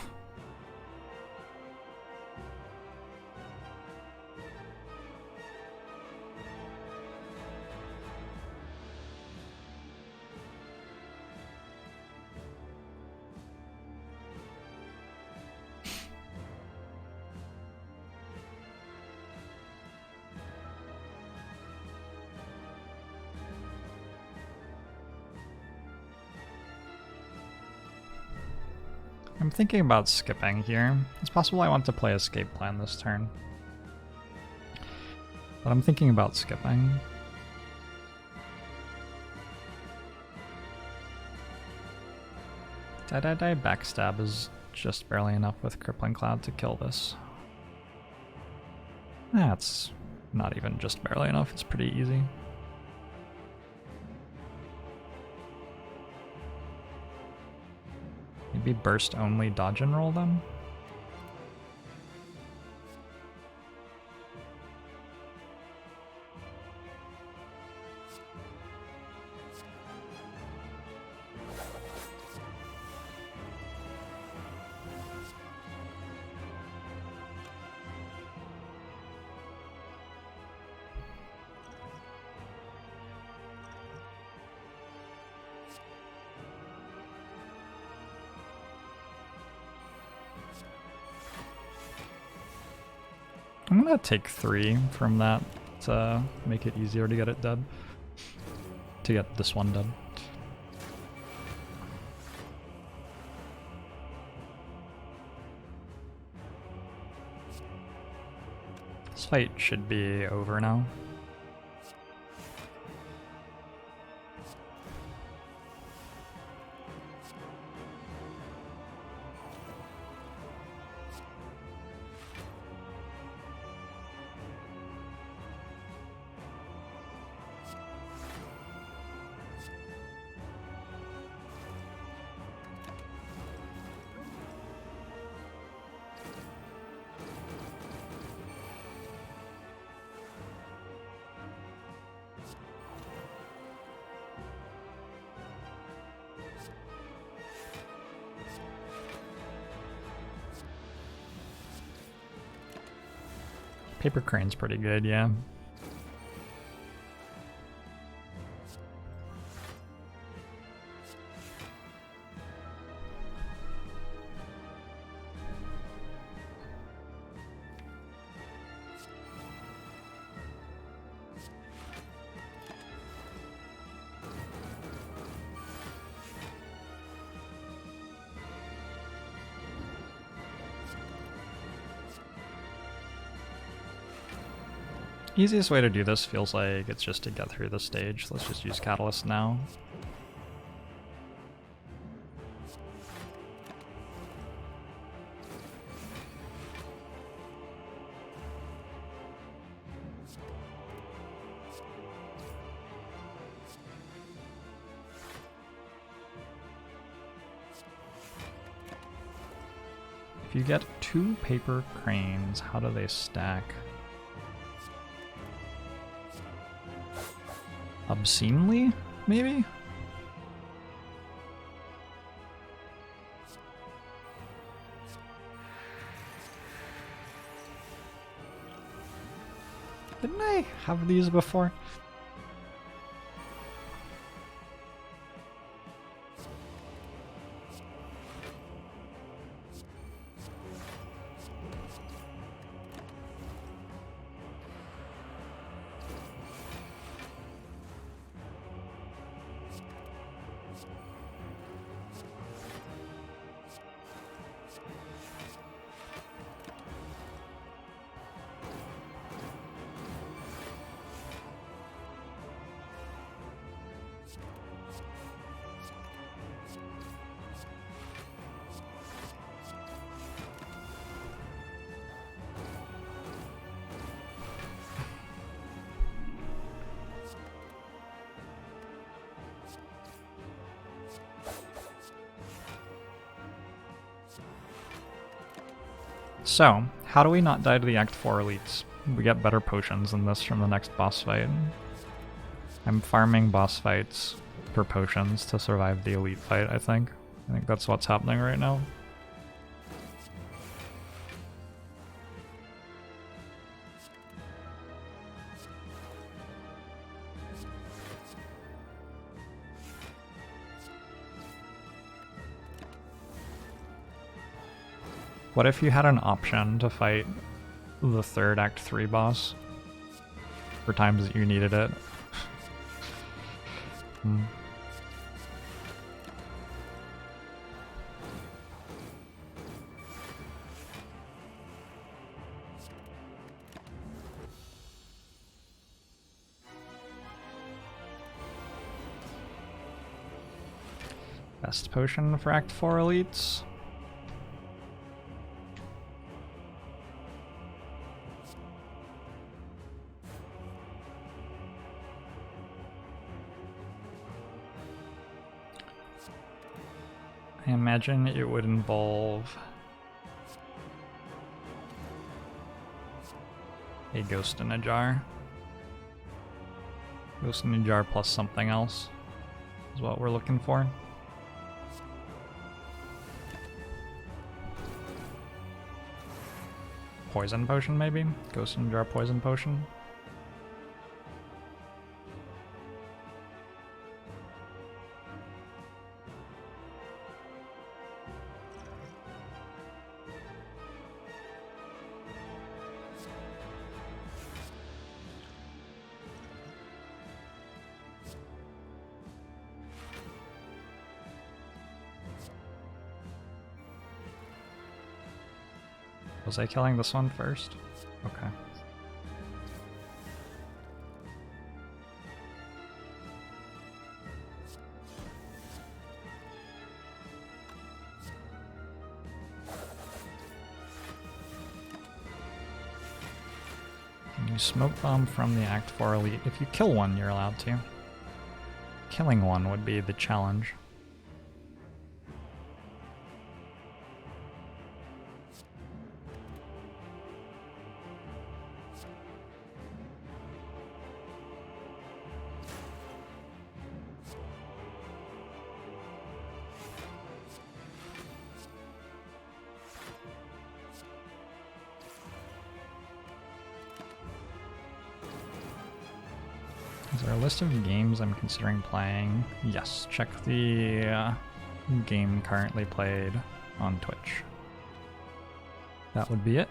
I'm thinking about skipping here. It's possible I want to play Escape Plan this turn. But I'm thinking about skipping. Die Backstab is just barely enough with Crippling Cloud to kill this. That's not even just barely enough, it's pretty easy. Maybe burst only dodge and roll them? I'm gonna take 3 from that to make it easier to get it dead. To get this one dead. This fight should be over now. Paper crane's pretty good, yeah. Easiest way to do this feels like it's just to get through the stage. Let's just use Catalyst now. If you get 2 paper cranes, how do they stack? Obscenely, maybe? Didn't I have these before? So, how do we not die to the Act 4 elites? We get better potions than this from the next boss fight. I'm farming boss fights for potions to survive the elite fight, I think. I think that's what's happening right now. What if you had an option to fight the third Act 3 boss for times that you needed it? Best potion for Act 4 elites? I imagine it would involve a ghost in a jar. Ghost in a jar plus something else is what we're looking for. Poison potion, maybe? Ghost in a jar poison potion. Was I killing this one first? Okay. Can you smoke bomb from the Act 4 elite? If you kill one, you're allowed to. Killing one would be the challenge. Is there a list of games I'm considering playing? Yes, check the game currently played on Twitch. That would be it.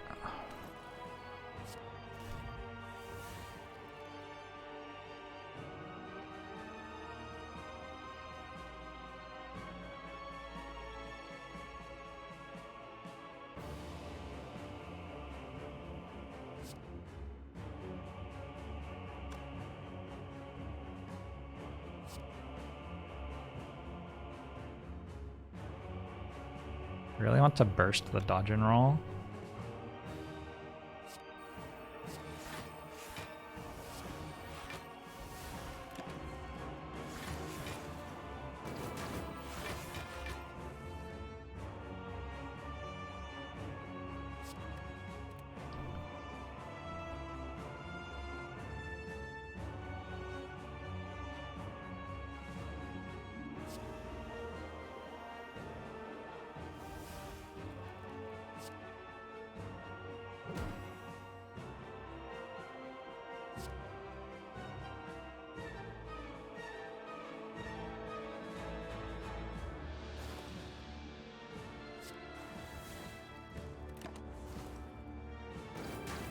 I really want to burst the dodge and roll.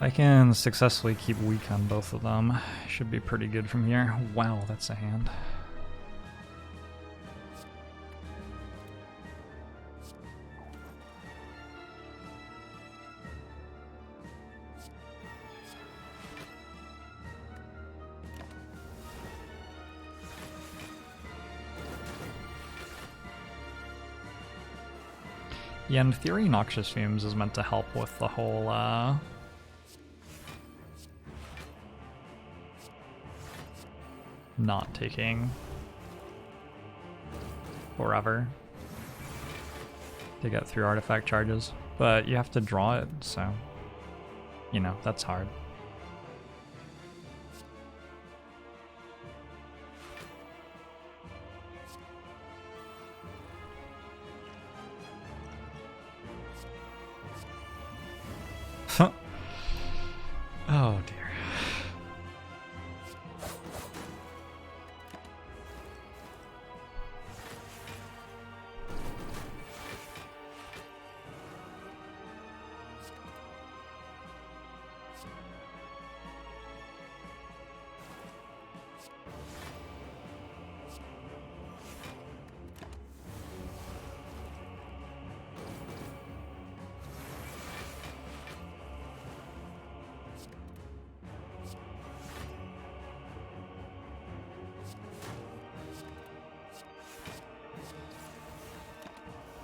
I can successfully keep weak on both of them. Should be pretty good from here. Wow, that's a hand. Yeah, in theory, Noxious Fumes is meant to help with the whole, not taking forever to get through artifact charges, but you have to draw it, so, you know, that's hard. Oh dear.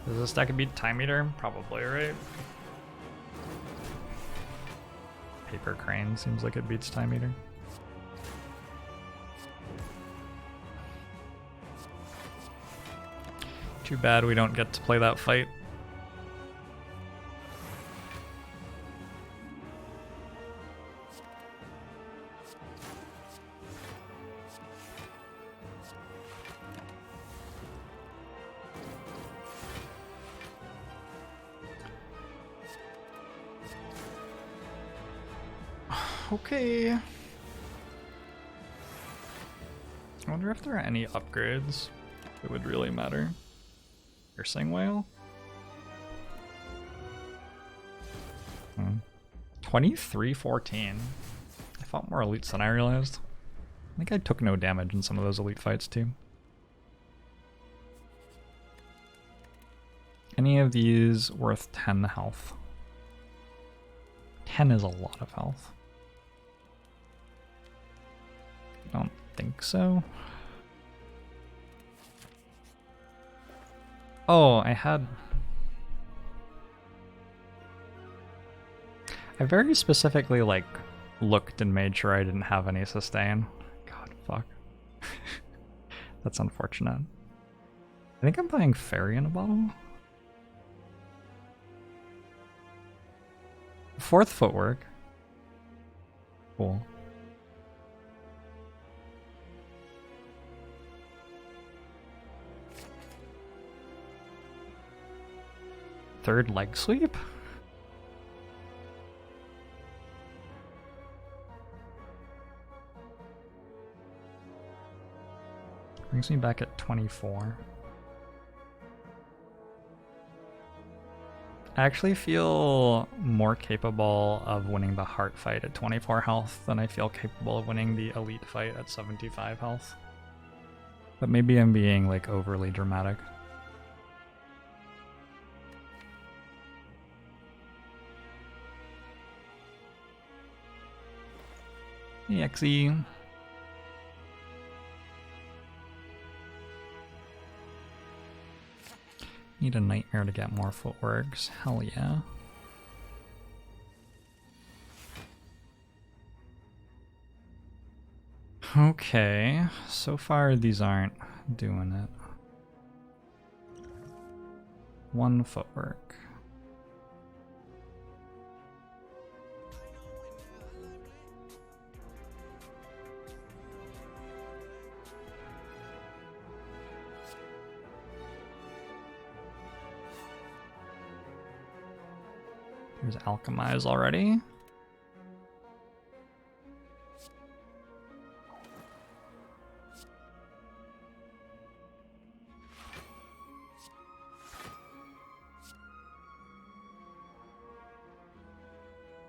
Does this deck beat Time Eater? Probably, right? Paper Crane seems like it beats Time Eater. Too bad we don't get to play that fight. Okay. I wonder if there are any upgrades that would really matter. Piercing Whale? 23-14. I fought more elites than I realized. I think I took no damage in some of those elite fights too. Any of these worth 10 health? 10 is a lot of health. I don't think so. Oh, I very specifically, like, looked and made sure I didn't have any sustain. God, fuck. That's unfortunate. I think I'm playing Fairy in a bottle. 4th footwork. Cool. Third leg sweep? Brings me back at 24. I actually feel more capable of winning the heart fight at 24 health than I feel capable of winning the elite fight at 75 health. But maybe I'm being like overly dramatic. EXE. Need a nightmare to get more footworks. Hell yeah. Okay, so far these aren't doing it. One footwork. There's Alchemize already.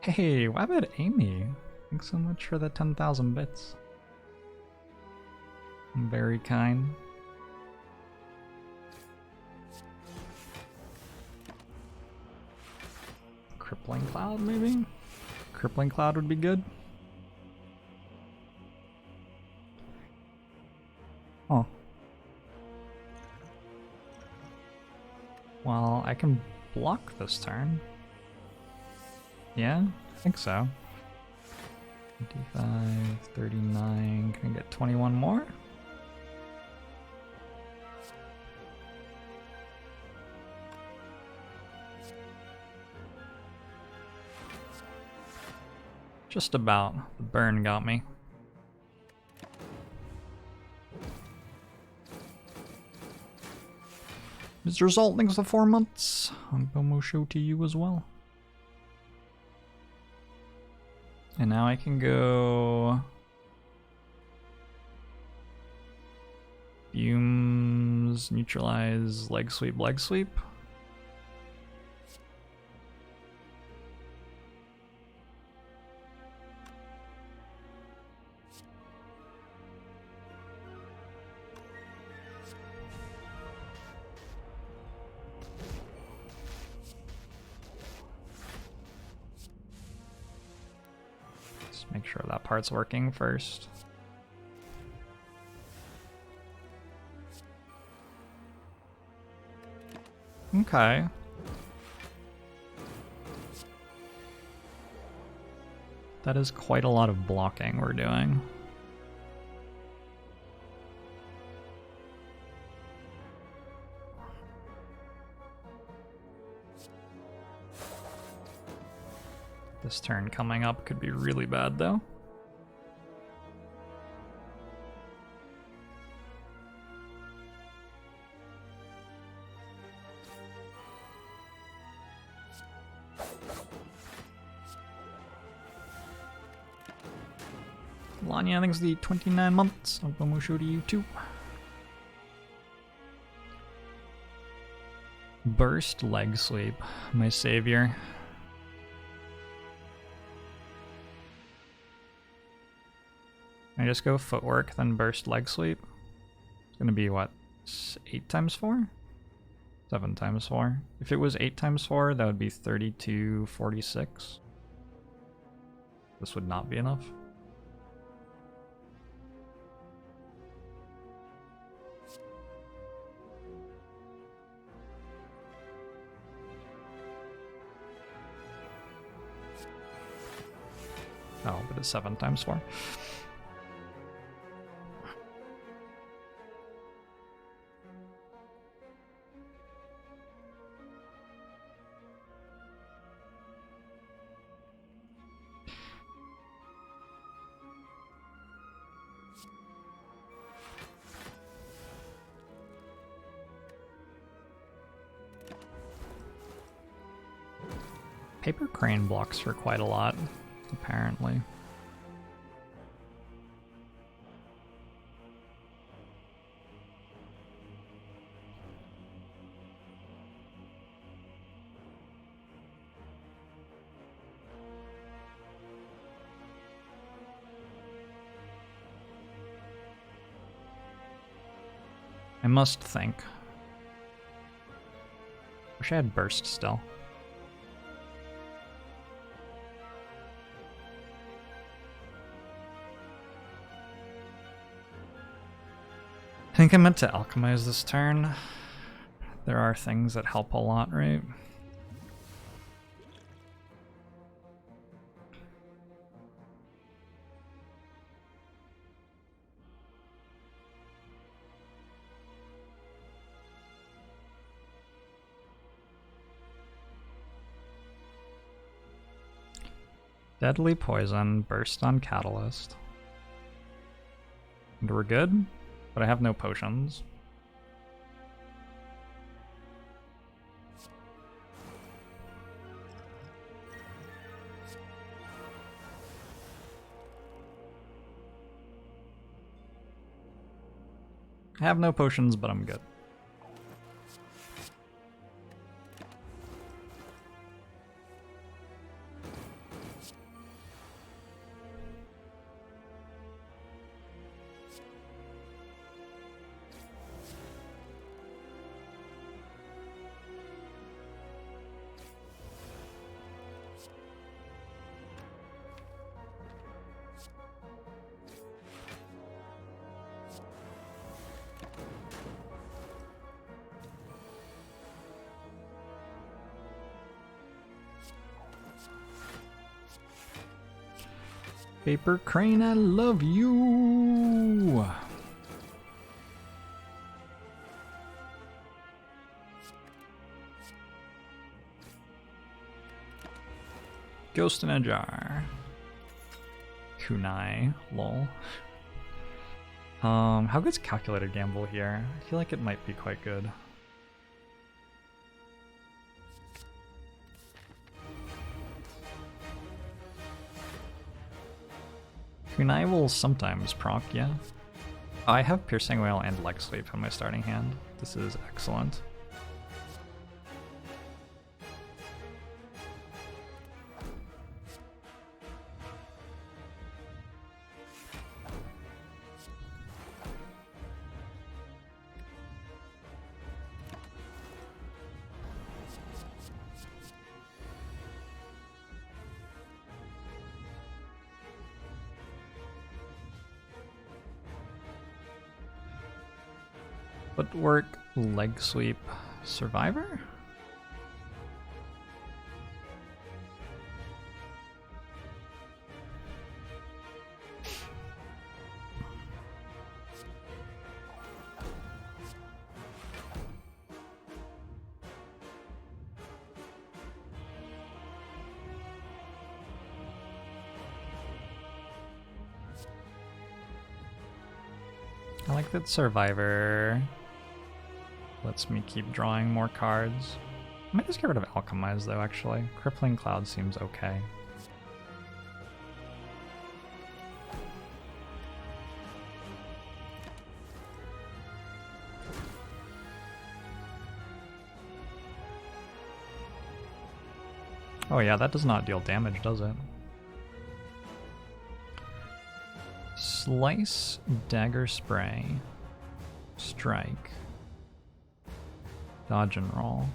Hey, why about Amy? Thanks so much for the 10,000 bits. Very kind. Crippling Cloud, maybe? Crippling Cloud would be good. Oh. Well, I can block this turn. Yeah, I think so. 25, 39, can I get 21 more? Just about. The burn got me. Mr. Result, thanks for 4 months. I'm Bomo show to you as well. And now I can go Fumes, neutralize, leg sweep, leg sweep. Make sure that part's working first. Okay. That is quite a lot of blocking we're doing. This turn coming up could be really bad, though. Lanya, thanks the 29 months. I'll go show to you too. Burst leg sweep, my savior. I just go footwork, then burst leg sweep. It's gonna be what? 8 times 4? 7 times 4. If it was 8 times 4, that would be 3246. This would not be enough. Oh, but it's 7 times 4. Paper crane blocks for quite a lot, apparently. I must think. Wish I had burst still. I think I meant to alchemize this turn. There are things that help a lot, right? Deadly poison, burst on catalyst. And we're good, but I have no potions. I have no potions, but I'm good. Paper Crane, I love you! Ghost in a jar. Kunai, lol. How good's Calculated Gamble here? I feel like it might be quite good. Kunai will sometimes proc, yeah. I have Piercing Wail and Leg Sweep in my starting hand. This is excellent. Footwork, Leg Sweep, Survivor? I like that Survivor lets me keep drawing more cards. I might just get rid of Alchemize though, actually. Crippling Cloud seems okay. Oh yeah, that does not deal damage, does it? Slice, Dagger Spray, Strike, Dodge and Roll.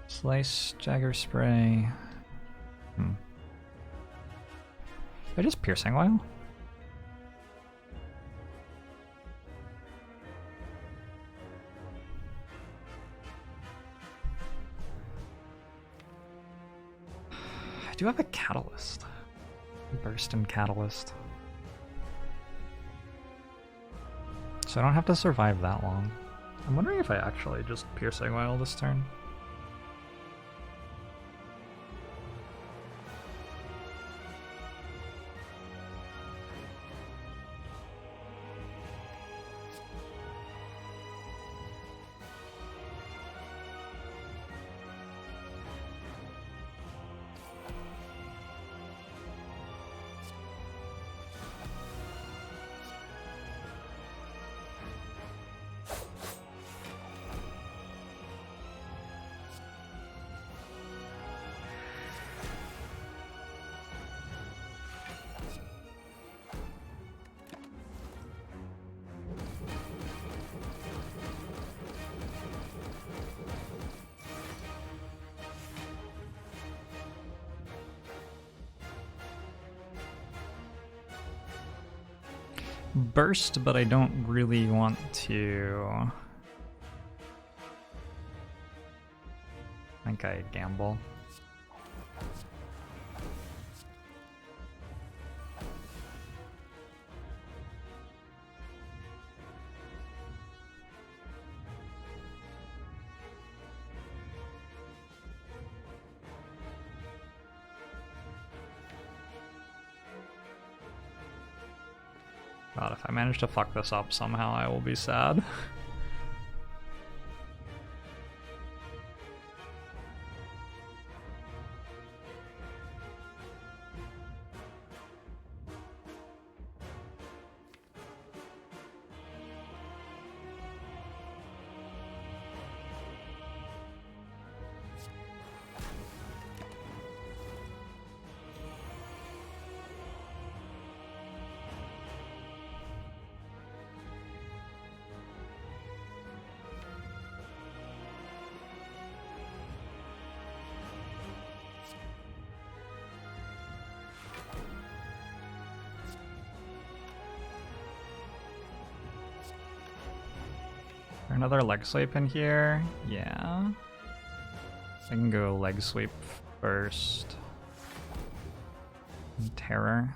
Slice, Dagger Spray. I just Piercing Wail? I do have a Catalyst. Burst and Catalyst. So I don't have to survive that long. I'm wondering if I actually just Piercing Wail this turn. burst, but I don't really want to. I think I gamble. God, if I manage to fuck this up somehow, I will be sad. Another leg sweep in here? Yeah. I can go leg sweep first. And terror.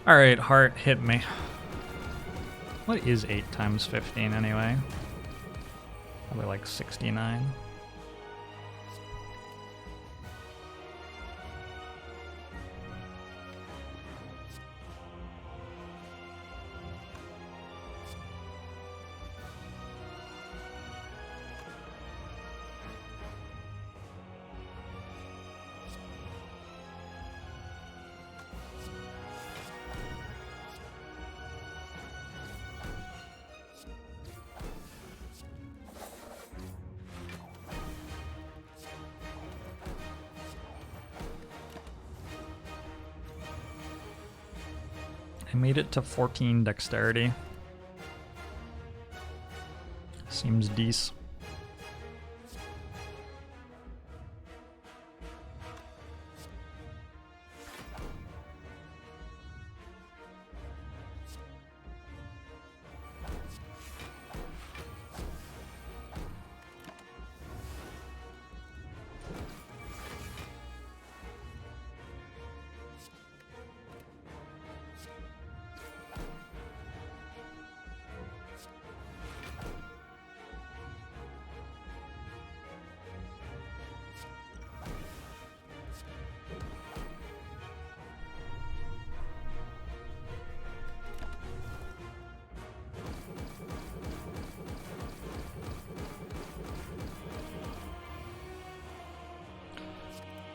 Alright, heart, hit me. What is 8 times 15 anyway? Probably like 69. I made it to 14 dexterity. Seems decent.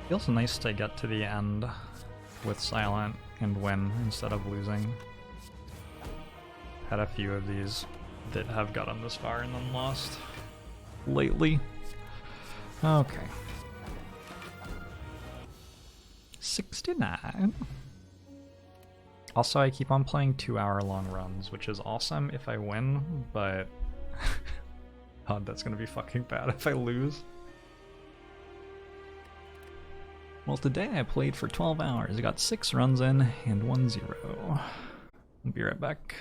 Feels nice to get to the end with Silent and win instead of losing. Had a few of these that have gotten this far and then lost lately. Okay. 69. Also, I keep on playing 2-hour-long runs, which is awesome if I win, but God, that's gonna be fucking bad if I lose. Well, today I played for 12 hours. I got 6 runs in and 1 0. I'll be right back.